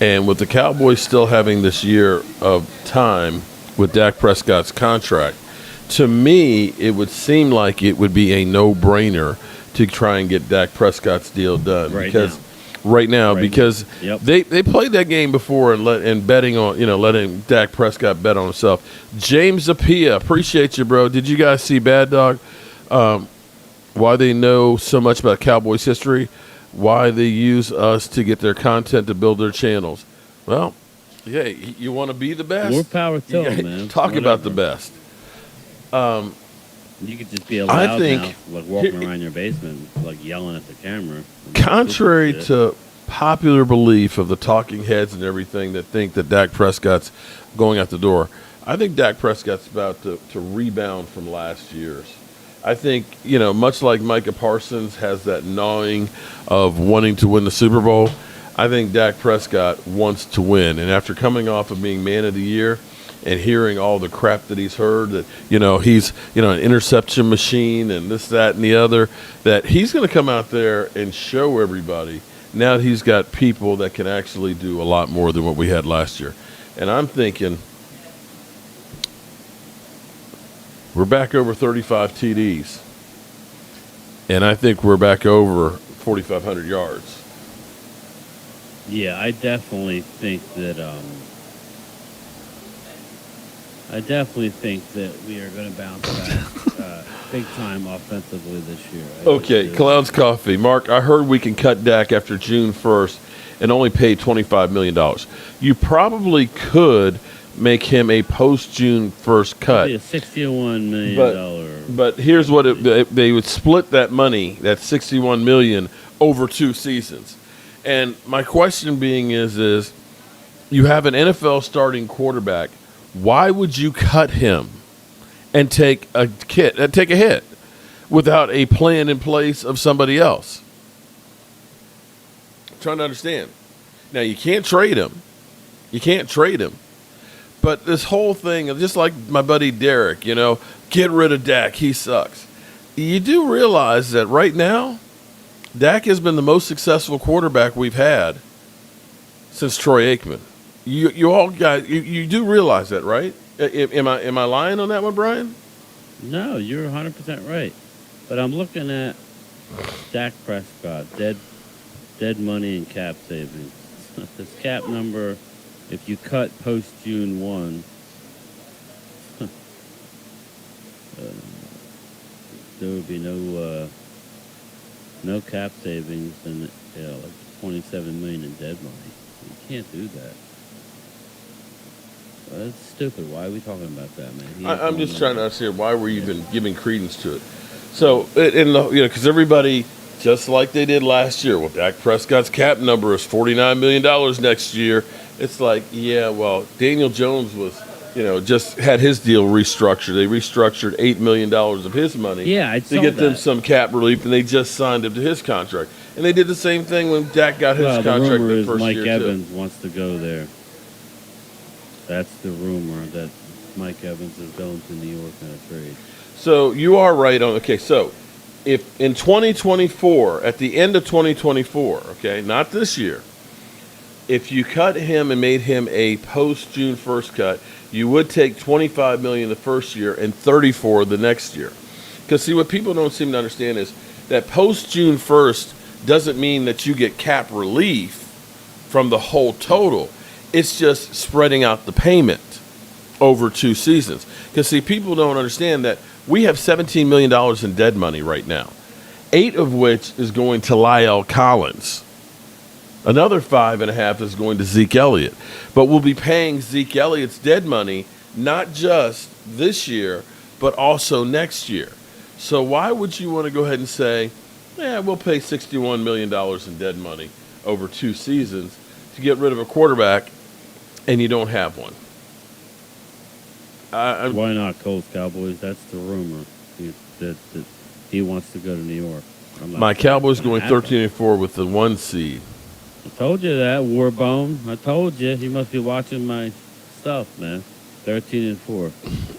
Speaker 3: and with the Cowboys still having this year of time with Dak Prescott's contract, to me, it would seem like it would be a no-brainer to try and get Dak Prescott's deal done. Right now, because
Speaker 5: Yep.
Speaker 3: they played that game before and betting on, letting Dak Prescott bet on himself. James Apia, appreciate you, bro. Did you guys see Bad Dog? Why they know so much about Cowboys history? Why they use us to get their content to build their channels? Well, yeah, you want to be the best?
Speaker 5: More power to
Speaker 3: You
Speaker 5: them,
Speaker 3: gotta
Speaker 5: man.
Speaker 3: Talk about the
Speaker 5: Whatever.
Speaker 3: best.
Speaker 5: You could just be a
Speaker 3: I
Speaker 5: loud
Speaker 3: think-
Speaker 5: mouth, like walking around your basement, like yelling at the camera.
Speaker 3: Contrary
Speaker 5: Shit.
Speaker 3: to popular belief of the talking heads and everything that think that Dak Prescott's going out the door, I think Dak Prescott's about to rebound from last year's. I think, much like Micah Parsons has that gnawing of wanting to win the Super Bowl, I think Dak Prescott wants to win. And after coming off of being Man of the Year and hearing all the crap that he's heard, that, he's, an interception machine and this, that, and the other, that he's going to come out there and show everybody now that he's got people that can actually do a lot more than what we had last year. And I'm thinking we're back over 35 TDs. And I think we're back over 4,500 yards.
Speaker 5: Yeah, I definitely think that we are going to bounce back big time offensively this year.
Speaker 3: Okay, Clown's Coffee. Mark, I heard we can cut Dak after June 1st and only pay $25 million. You probably could make him a post-June 1st cut.
Speaker 5: a $61 million.
Speaker 3: But here's what they would split that money, that $61 million, over 2 seasons. And my question being is you have an NFL starting quarterback. Why would you cut him and take a hit without a plan in place of somebody else? I'm trying to understand. Now, you can't trade him. But this whole thing, just like my buddy Derek, get rid of Dak. He sucks. You do realize that right now, Dak has been the most successful quarterback we've had since Troy Aikman. You all guys, you do realize that, right? Am I lying on that one, Brian?
Speaker 5: No, you're 100% right. But I'm looking at Dak Prescott, dead money and cap savings. This cap number, if you cut post June 1, there would be no cap savings and like $27 million in dead money. You can't do that. That's stupid. Why are we talking about that, man?
Speaker 3: I'm just trying to understand why we're even giving credence to it. So, because everybody, just like they did last year, well, Dak Prescott's cap number is $49 million next year. It's like, yeah, well, Daniel Jones was, just had his deal restructured. They restructured $8 million of his money to get them some cap relief, and they just signed him to his contract. And they did the same thing when Dak got his contract
Speaker 5: the rumor
Speaker 3: the
Speaker 5: is
Speaker 3: first
Speaker 5: Mike
Speaker 3: year,
Speaker 5: Evans wants to go there. That's the rumor, that Mike Evans is going to New York in a trade.
Speaker 3: So you are right on. Okay, so if in 2024, at the end of 2024, okay, not this year, if you cut him and made him a post June 1st cut, you would take 25 million the first year and 34 the next year. Because see, what people don't seem to understand is that post June 1st doesn't mean that you get cap relief from the whole total. It's just spreading out the payment over 2 seasons. Because see, people don't understand that we have $17 million in dead money right now, 8 of which is going to Lyle Collins. Another 5.5 is going to Zeke Elliott. But we'll be paying Zeke Elliott's dead money not just this year, but also next year. So why would you want to go ahead and say, we'll pay $61 million in dead money over 2 seasons to get rid of a quarterback and you don't have one?
Speaker 5: Why not Colts Cowboys? That's the rumor that he wants to go to New York.
Speaker 3: My Cowboys going 13-4 with the 1 seed.
Speaker 5: I told you that, Warbone. I told you. You must be watching my stuff, man. 13-4.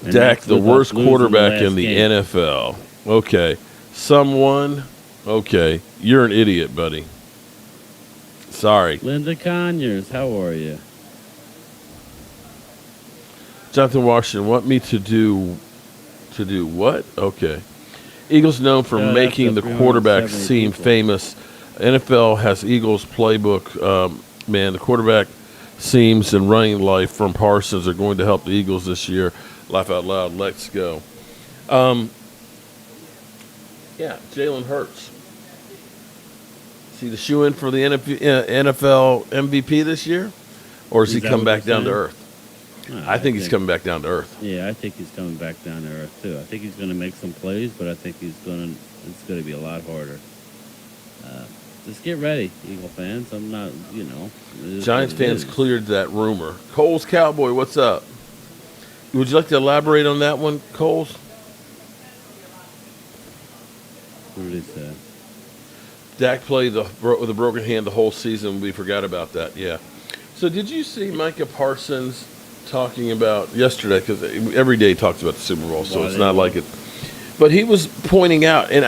Speaker 5: And
Speaker 3: Dak, the worst quarterback in the
Speaker 5: game.
Speaker 3: NFL. Okay. Someone. Okay. You're an idiot, buddy. Sorry.
Speaker 5: Linda Conyers, how are you?
Speaker 3: Jonathan Washington, want me to do what? Okay. Eagles known for making the quarterback seem famous. NFL has Eagles playbook. Man, the quarterback seams and running life from Parsons are going to help the Eagles this year. Laugh out loud. Let's go. Yeah, Jalen Hurts. Is he the shoe-in for the NFL MVP this year? Or does he come back down to earth? I think he's coming back down to earth.
Speaker 5: Yeah, I think he's coming back down to earth, too. I think he's going to make some plays, but I think it's going to be a lot harder. Just get ready, Eagle fans. I'm not,
Speaker 3: Giants fans cleared that rumor. Coles Cowboy, what's up? Would you like to elaborate on that one, Coles?
Speaker 5: What did he say?
Speaker 3: Dak played with a broken hand the whole season. We forgot about that, yeah. So did you see Micah Parsons talking about yesterday? Because every day he talks about the Super Bowl, so it's not like it. But he was pointing out, and,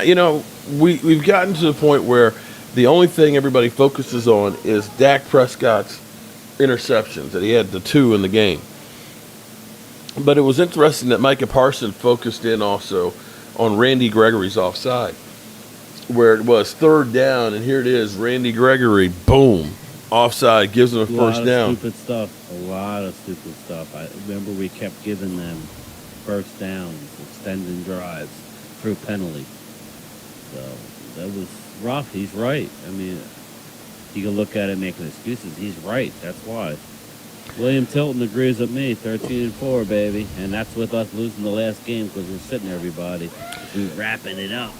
Speaker 3: we've gotten to the point where the only thing everybody focuses on is Dak Prescott's interceptions, that he had the 2 in the game. But it was interesting that Micah Parsons focused in also on Randy Gregory's offside, where it was 3rd down, and here it is, Randy Gregory, boom, offside, gives them a first down.
Speaker 5: A lot of stupid stuff. I remember we kept giving them first downs, extending drives through penalty. So that was rough. He's right. I mean, you can look at it making excuses. He's right. That's why. William Tilton agrees with me. 13-4, baby, and that's with us losing the last game because we're sitting there, everybody. We're wrapping it up.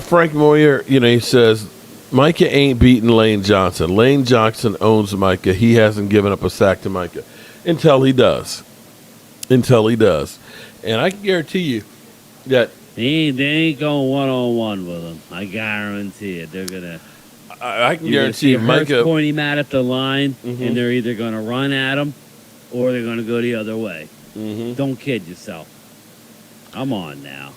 Speaker 3: Frank Moyer. He says Micah ain't beating Lane Johnson. Lane Johnson owns Micah. He hasn't given up a sack to Micah until he does. And I can guarantee you that
Speaker 5: they ain't going one-on-one with him. I guarantee it. They're gonna.
Speaker 3: I can guarantee Micah
Speaker 5: point him out at the line, and they're either going to run at him or they're going to go the other way. Don't kid yourself. Come on now.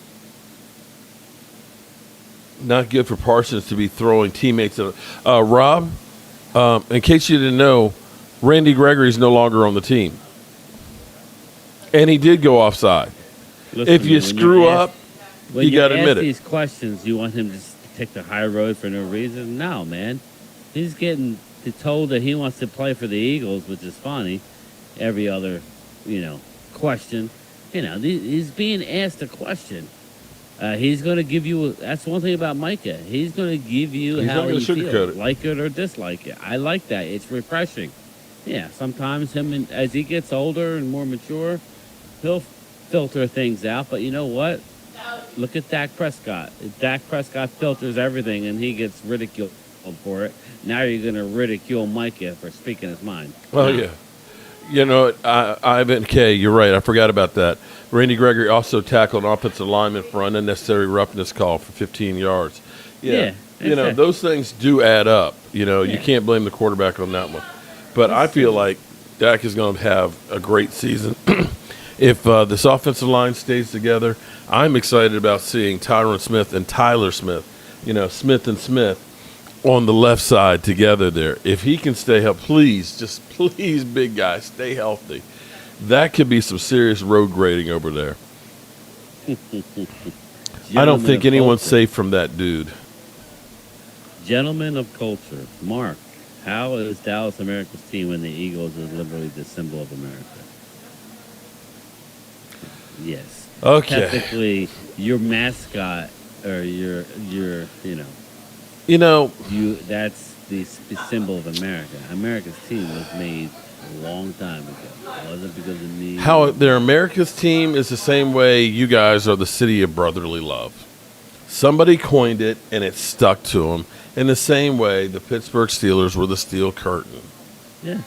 Speaker 3: Not good for Parsons to be throwing teammates. Rob, in case you didn't know, Randy Gregory is no longer on the team. And he did go offside.
Speaker 5: Listen,
Speaker 3: if you screw up, you got to admit it.
Speaker 5: These questions, you want him to take the high road for no reason? No, man. He's getting told that he wants to play for the Eagles, which is funny. Every other, question. He's being asked a question. He's going to give you. That's one thing about Micah. He's going to give you how he feels, like it or dislike it. I like that. It's refreshing. Yeah, sometimes as he gets older and more mature, he'll filter things out. But you know what? Look at Dak Prescott. Dak Prescott filters everything, and he gets ridiculed for it. Now you're going to ridicule Micah for speaking his mind.
Speaker 3: Oh, yeah. Ivan K., you're right. I forgot about that. Randy Gregory also tackled an offensive lineman for unnecessary roughness call for 15 yards. Yeah. Those things do add up. You can't blame the quarterback on that one. But I feel like Dak is going to have a great season. if this offensive line stays together, I'm excited about seeing Tyron Smith and Tyler Smith, Smith and Smith on the left side together there. If he can stay healthy, please, big guy, stay healthy. That could be some serious road grading over there. I don't think anyone's safe from that dude.
Speaker 5: Gentlemen of culture, Mark, how is Dallas America's team when the Eagles is literally the symbol of America? Yes.
Speaker 3: Okay.
Speaker 5: Technically, your mascot or that's the symbol of America. America's team was made a long time ago. It wasn't because of me.
Speaker 3: How their America's team is the same way you guys are the city of brotherly love. Somebody coined it, and it stuck to them. In the same way, the Pittsburgh Steelers were the Steel Curtain.
Speaker 5: Yeah.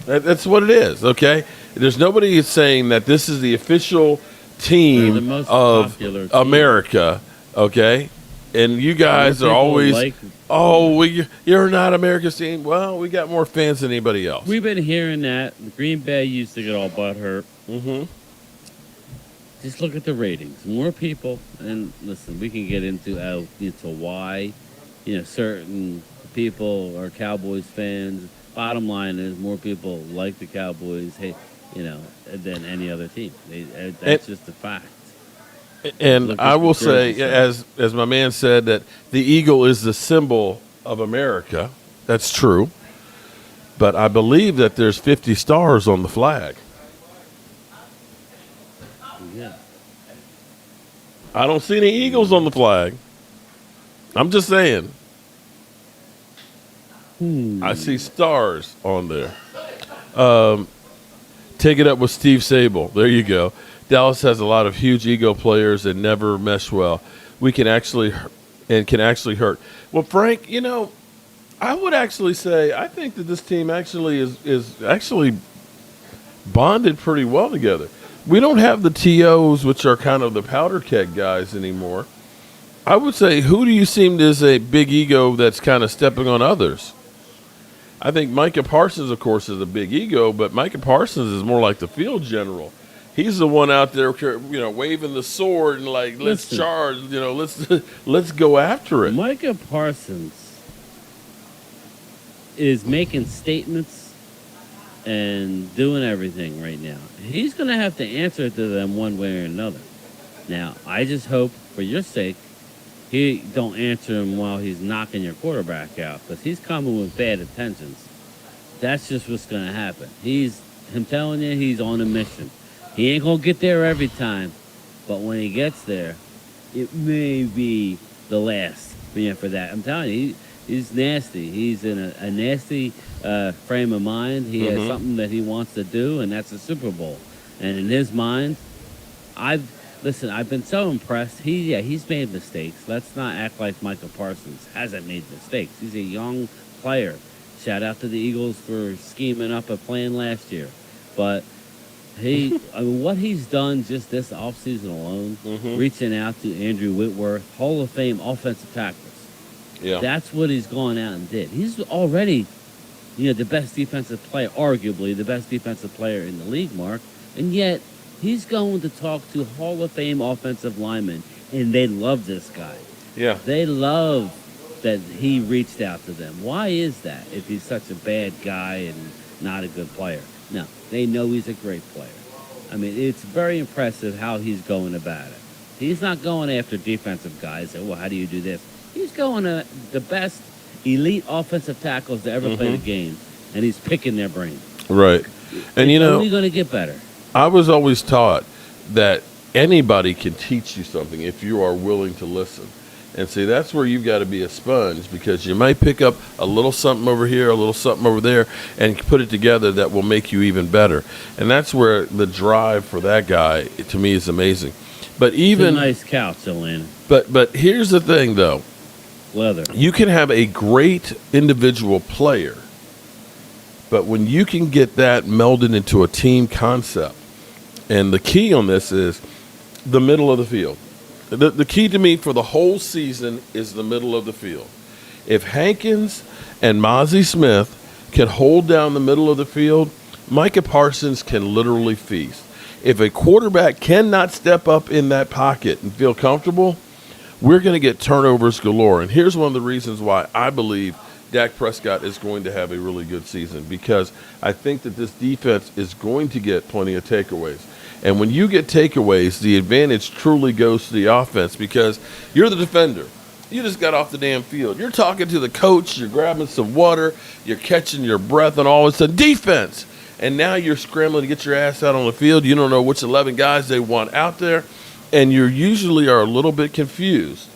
Speaker 3: That's what it is, okay? There's nobody saying that this is the official team of America, okay? And you guys are always, you're not America's team. Well, we got more fans than anybody else.
Speaker 5: We've been hearing that. Green Bay used to get all butthurt.
Speaker 3: Mm-hmm.
Speaker 5: Just look at the ratings. More people, and listen, we can get into why, certain people are Cowboys fans. Bottom line is more people like the Cowboys, than any other team. That's just a fact.
Speaker 3: And I will say, as my man said, that the eagle is the symbol of America. That's true. But I believe that there's 50 stars on the flag.
Speaker 5: Yeah.
Speaker 3: I don't see any eagles on the flag. I'm just saying. I see stars on there. Take it up with Steve Sable. There you go. Dallas has a lot of huge ego players and never mesh well. Can actually hurt. Well, Frank, I would actually say I think that this team actually is actually bonded pretty well together. We don't have the TOs, which are kind of the powder keg guys anymore. I would say, who do you seem is a big ego that's kind of stepping on others? I think Micah Parsons, of course, is a big ego, but Micah Parsons is more like the field general. He's the one out there, waving the sword and let's charge, let's go after it.
Speaker 5: Micah Parsons is making statements and doing everything right now. He's going to have to answer to them one way or another. Now, I just hope, for your sake, he don't answer him while he's knocking your quarterback out, because he's coming with bad intentions. That's just what's going to happen. I'm telling you, he's on a mission. He ain't going to get there every time, but when he gets there, it may be the last for that. I'm telling you, he's nasty. He's in a nasty frame of mind. He has something that he wants to do, and that's the Super Bowl. And in his mind, I've been so impressed. He's made mistakes. Let's not act like Michael Parsons hasn't made mistakes. He's a young player. Shout out to the Eagles for scheming up a plan last year. But what he's done just this offseason alone, reaching out to Andrew Whitworth, Hall of Fame offensive tackles. Yeah. That's what he's gone out and did. He's already, the best defensive player, arguably the best defensive player in the league, Mark. And yet, he's going to talk to Hall of Fame offensive linemen, and they love this guy.
Speaker 3: Yeah.
Speaker 5: They love that he reached out to them. Why is that if he's such a bad guy and not a good player? No, they know he's a great player. I mean, it's very impressive how he's going about it. He's not going after defensive guys. Well, how do you do this? He's going to the best elite offensive tackles to ever play the game, and he's picking their brain.
Speaker 3: Right. And,
Speaker 5: it's only going to get better.
Speaker 3: I was always taught that anybody can teach you something if you are willing to listen. And see, that's where you've got to be a sponge, because you might pick up a little something over here, a little something over there, and put it together that will make you even better. And that's where the drive for that guy, to me, is amazing. But even
Speaker 5: it's a nice couch, Atlanta.
Speaker 3: But here's the thing, though.
Speaker 5: Leather.
Speaker 3: You can have a great individual player, but when you can get that melded into a team concept, and the key on this is the middle of the field. The key to me for the whole season is the middle of the field. If Hankins and Mozzie Smith can hold down the middle of the field, Micah Parsons can literally feast. If a quarterback cannot step up in that pocket and feel comfortable, we're going to get turnovers galore. And here's one of the reasons why I believe Dak Prescott is going to have a really good season, because I think that this defense is going to get plenty of takeaways. And when you get takeaways, the advantage truly goes to the offense, because you're the defender. You just got off the damn field. You're talking to the coach. You're grabbing some water. You're catching your breath, and all of a sudden, defense. And now you're scrambling to get your ass out on the field. You don't know which 11 guys they want out there, and you usually are a little bit confused.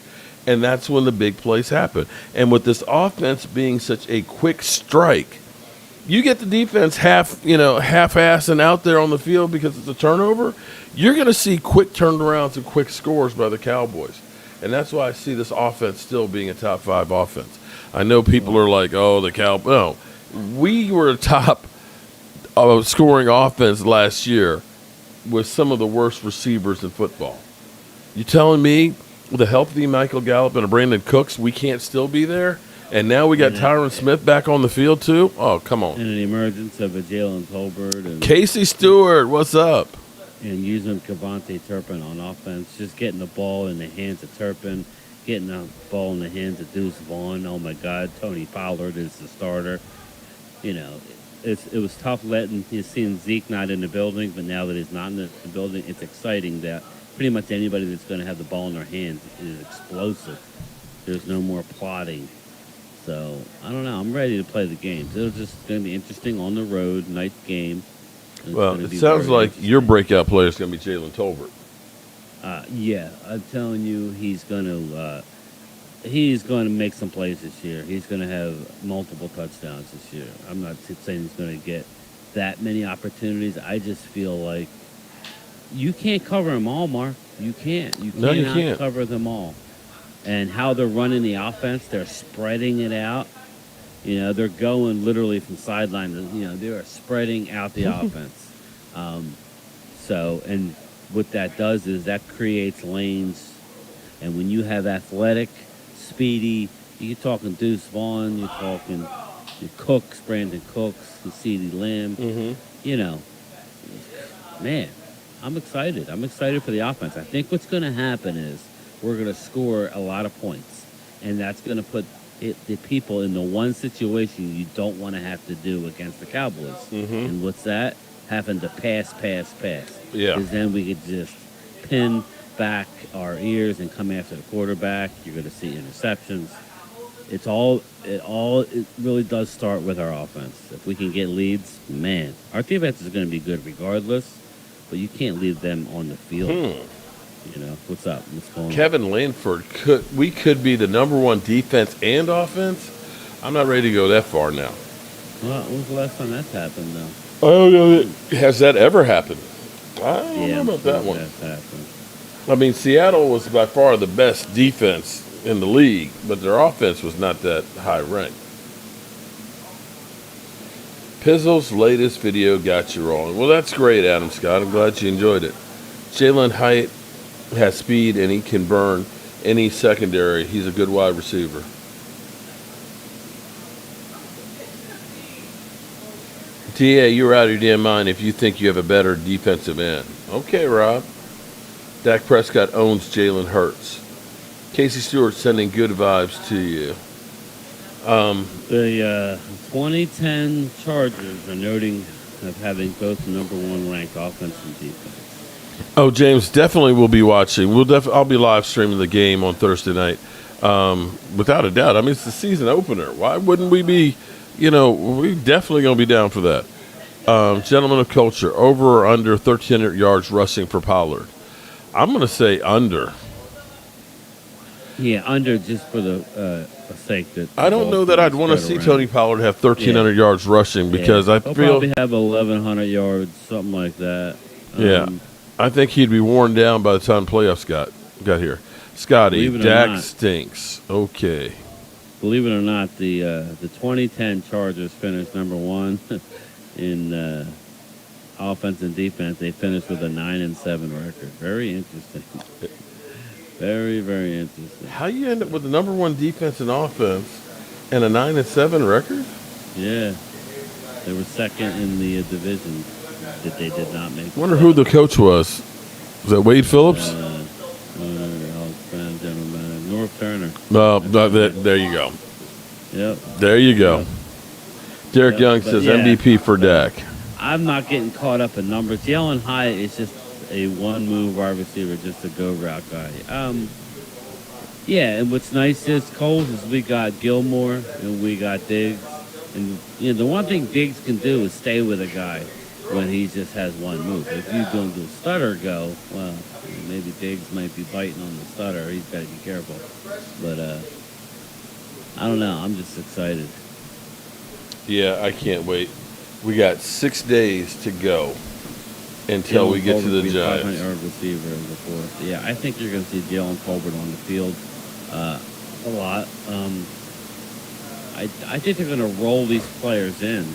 Speaker 3: And that's when the big plays happen. And with this offense being such a quick strike, you get the defense half-assing out there on the field because it's a turnover, you're going to see quick turnarounds and quick scores by the Cowboys. And that's why I see this offense still being a top 5 offense. I know people are like, oh, the Cowboys. No, we were a top scoring offense last year with some of the worst receivers in football. You telling me with a healthy Michael Gallup and a Brandon Cooks, we can't still be there? And now we got Tyron Smith back on the field too? Oh, come on.
Speaker 5: And an emergence of a Jalen Tolbert. And
Speaker 3: Casey Stewart, what's up?
Speaker 5: And using Cavante Turpin on offense, just getting the ball in the hands of Turpin, getting the ball in the hands of Deuce Vaughn. Oh, my God, Tony Pollard is the starter. You know, it was tough seeing Zeke not in the building, but now that he's not in the building, it's exciting that pretty much anybody that's going to have the ball in their hands is explosive. There's no more plotting. So, I don't know. I'm ready to play the games. It's just going to be interesting on the road, night game.
Speaker 3: Well, it sounds like your breakout player is going to be Jalen Tolbert.
Speaker 5: Yeah, I'm telling you, he's going to make some plays this year. He's going to have multiple touchdowns this year. I'm not saying he's going to get that many opportunities. I just feel like you can't cover them all, Mark. You can't. You can't cover them all. And how they're running the offense, they're spreading it out. You know, they're going literally from sideline to, they are spreading out the offense. And what that does is that creates lanes. And when you have athletic, speedy, you're talking Deuce Vaughn, you're talking Cooks, Brandon Cooks, and CeeDee Lamb. Man, I'm excited. I'm excited for the offense. I think what's going to happen is we're going to score a lot of points. And that's going to put the people in the one situation you don't want to have to do against the Cowboys.
Speaker 3: Mm-hmm.
Speaker 5: And what's that? Having to pass.
Speaker 3: Yeah.
Speaker 5: Because then we could just pin back our ears and come after the quarterback. You're going to see interceptions. It really does start with our offense. If we can get leads, man, our defense is going to be good regardless, but you can't leave them on the field. What's up? What's going on?
Speaker 3: Kevin Lanford, could be the number 1 defense and offense? I'm not ready to go that far now.
Speaker 5: Well, when was the last time that's happened, though?
Speaker 3: I don't know. Has that ever happened? I don't know about that one.
Speaker 5: That's happened.
Speaker 3: I mean, Seattle was by far the best defense in the league, but their offense was not that high ranked. Pizzle's latest video got you rolling. Well, that's great, Adam Scott. I'm glad you enjoyed it. Jalen Hyatt has speed, and he can burn any secondary. He's a good wide receiver. TA, you're out of your damn mind if you think you have a better defensive end. Okay, Rob. Dak Prescott owns Jalen Hurts. Casey Stewart sending good vibes to you.
Speaker 5: The 2010 Chargers are noting of having both the number 1 ranked offense and defense.
Speaker 3: Oh, James, definitely we'll be watching. I'll be live streaming the game on Thursday night, without a doubt. I mean, it's the season opener. Why wouldn't we be? We definitely gonna be down for that. Gentlemen of culture, over or under 1,300 yards rushing for Pollard? I'm gonna say under.
Speaker 5: Yeah, under, just for the sake that.
Speaker 3: I don't know that I'd want to see Tony Pollard have 1,300 yards rushing, because I
Speaker 5: He'll
Speaker 3: feel
Speaker 5: probably have 1,100 yards, something like that.
Speaker 3: I think he'd be worn down by the time playoffs got here. Scotty, Dak stinks. Okay.
Speaker 5: Believe it or not, the 2010 Chargers finished number 1 in offense and defense. They finished with a 9-7 record. Very interesting. Very, very interesting.
Speaker 3: How you end up with the number 1 defense and offense and a 9-7 record?
Speaker 5: Yeah. They were second in the division that they did not make.
Speaker 3: Wonder who the coach was. Was that Wade Phillips?
Speaker 5: North Turner.
Speaker 3: No, there you go.
Speaker 5: Yep.
Speaker 3: There you go. Derek Young says MVP for Dak.
Speaker 5: I'm not getting caught up in numbers. Jalen Hyatt is just a one-move wide receiver, just a go-route guy. Yeah, and what's nice is, Coles, is we got Gilmore and we got Diggs. And, the one thing Diggs can do is stay with a guy when he just has one move. If you go to stutter go, well, maybe Diggs might be biting on the stutter. He's got to be careful. But I don't know. I'm just excited.
Speaker 3: Yeah, I can't wait. We got 6 days to go until we get to the Giants.
Speaker 5: 500-yard receiver before. Yeah, I think you're going to see Jalen Colbert on the field a lot. I think they're going to roll these players in.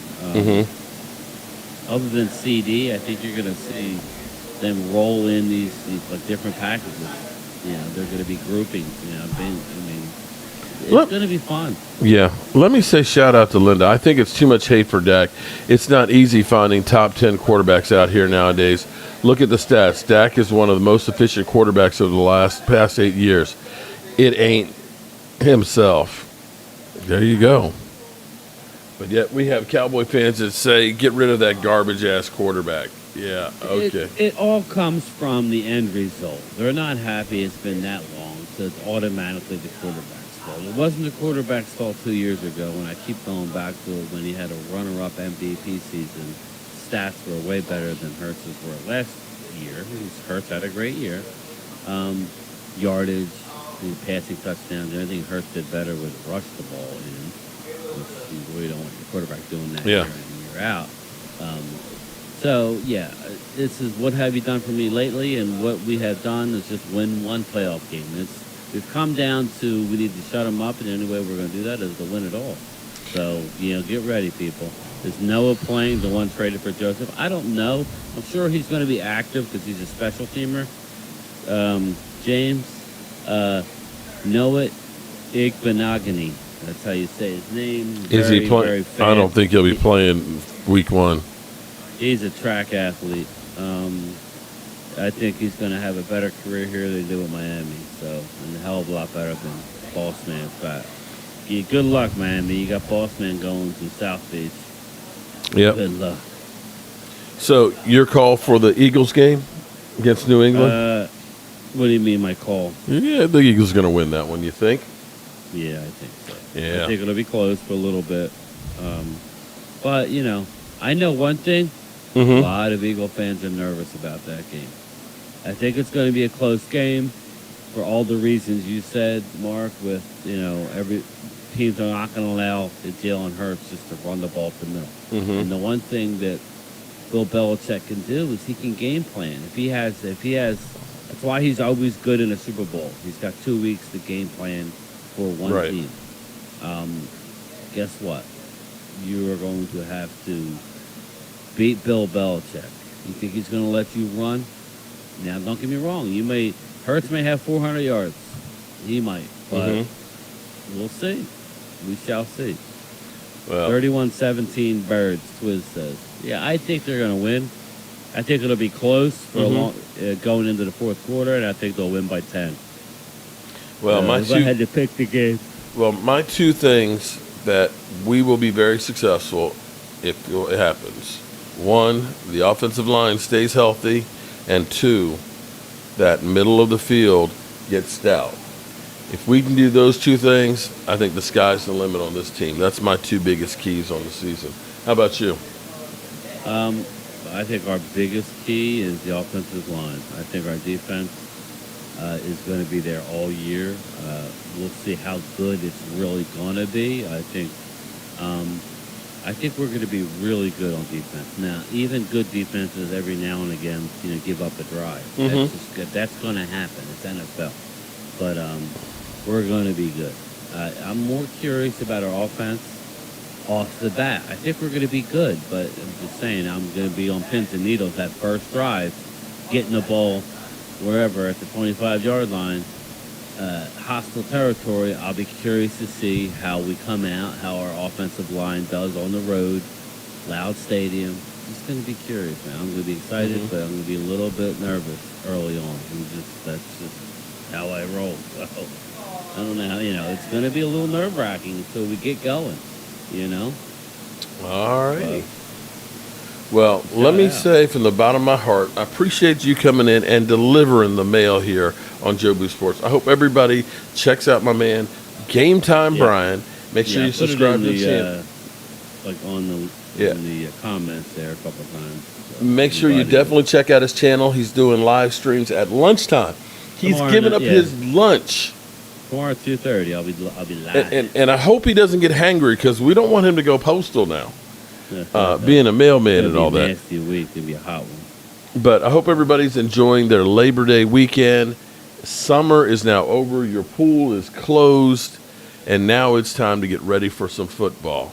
Speaker 5: Other than CD, I think you're going to see them roll in these like different packages. They're going to be groupings. It's going to be fun.
Speaker 3: Yeah. Let me say shout out to Linda. I think it's too much hate for Dak. It's not easy finding top 10 quarterbacks out here nowadays. Look at the stats. Dak is one of the most efficient quarterbacks of the past 8 years. It ain't himself. There you go. But yet we have Cowboy fans that say, get rid of that garbage-ass quarterback. Yeah, okay.
Speaker 5: It all comes from the end result. They're not happy it's been that long, so it's automatically the quarterback's fault. It wasn't the quarterback's fault 2 years ago when I keep going back to it when he had a runner-up MVP season. Stats were way better than Hurts's were last year. Hurts had a great year. Yardage, passing touchdowns, anything Hurts did better was rush the ball in. You really don't want your quarterback doing that year in and year out. This is what have you done for me lately, and what we have done is just win one playoff game. We've come down to we need to shut them up, and the only way we're going to do that is to win it all. So, get ready, people. Is Noah playing, the one traded for Joseph? I don't know. I'm sure he's going to be active because he's a special teamer. James, Noah Igbenogany. That's how you say his name.
Speaker 3: Is he playing? I don't think he'll be playing week 1.
Speaker 5: He's a track athlete. I think he's going to have a better career here than he did with Miami. And a hell of a lot better than Boss Man Fat. Yeah, good luck, Miami. You got Boss Man going to South Beach.
Speaker 3: Yep.
Speaker 5: Good luck.
Speaker 3: So, your call for the Eagles game against New England?
Speaker 5: What do you mean, my call?
Speaker 3: Yeah, the Eagles are going to win that one, you think?
Speaker 5: Yeah, I think so.
Speaker 3: Yeah.
Speaker 5: I think it'll be close for a little bit. But, I know one thing. A lot of Eagle fans are nervous about that game. I think it's going to be a close game for all the reasons you said, Mark, with, every teams are not going to allow Jalen Hurts just to run the ball up the middle. And the one thing that Bill Belichick can do is he can game plan. If he has, that's why he's always good in a Super Bowl. He's got 2 weeks to game plan for one team. Guess what? You are going to have to beat Bill Belichick. You think he's going to let you run? Now, don't get me wrong. Hurts may have 400 yards. He might, but we'll see. We shall see. Well, 31-17 Birds, Twiz says. Yeah, I think they're going to win. I think it'll be close for going into the fourth quarter, and I think they'll win by 10.
Speaker 3: Well,
Speaker 5: I had to pick the game.
Speaker 3: Well, my two things that we will be very successful if it happens. One, the offensive line stays healthy, and two, that middle of the field gets stout. If we can do those two things, I think the sky's the limit on this team. That's my two biggest keys on the season. How about you?
Speaker 5: I think our biggest key is the offensive line. I think our defense is going to be there all year. We'll see how good it's really going to be. I think we're going to be really good on defense. Now, even good defenses every now and again, give up a drive. That's just good. That's going to happen. It's NFL. But we're going to be good. I'm more curious about our offense off the bat. I think we're going to be good, but I'm just saying I'm going to be on pins and needles that first drive, getting the ball wherever at the 25-yard line, hostile territory. I'll be curious to see how we come out, how our offensive line does on the road. loud stadium. Just going to be curious, man. I'm going to be excited, but I'm going to be a little bit nervous early on. That's just how I roll. So I don't know how, it's going to be a little nerve-wracking until we get going,
Speaker 3: All righty. Well, let me say from the bottom of my heart, I appreciate you coming in and delivering the mail here on Joe Boo Sports. I hope everybody checks out my man, Game Time Brian. Make sure you subscribe to the channel.
Speaker 5: Like on the comments there a couple of times. So
Speaker 3: make sure you definitely check out his channel. He's doing live streams at lunchtime. He's giving up his lunch.
Speaker 5: Tomorrow at 2:30, I'll be live.
Speaker 3: And I hope he doesn't get hangry because we don't want him to go postal now. Being a mailman and all that.
Speaker 5: Nasty week. It'll be a hot one.
Speaker 3: But I hope everybody's enjoying their Labor Day weekend. Summer is now over. Your pool is closed. And now it's time to get ready for some football.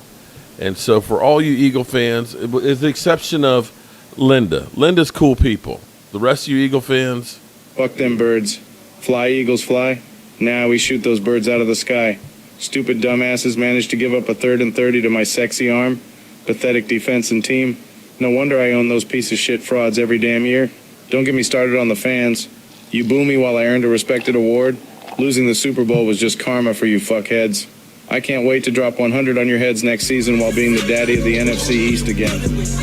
Speaker 3: And so for all you Eagle fans, with the exception of Linda. Linda's cool people. The rest of you Eagle fans.
Speaker 6: Fuck them birds. Fly, Eagles, fly. Now we shoot those birds out of the sky. Stupid dumbasses managed to give up a 3rd and 30 to my sexy arm. Pathetic defense and team. No wonder I own those piece of shit frauds every damn year. Don't get me started on the fans. You boo me while I earned a respected award. Losing the Super Bowl was just karma for you fuckheads. I can't wait to drop 100 on your heads next season while being the daddy of the NFC East again.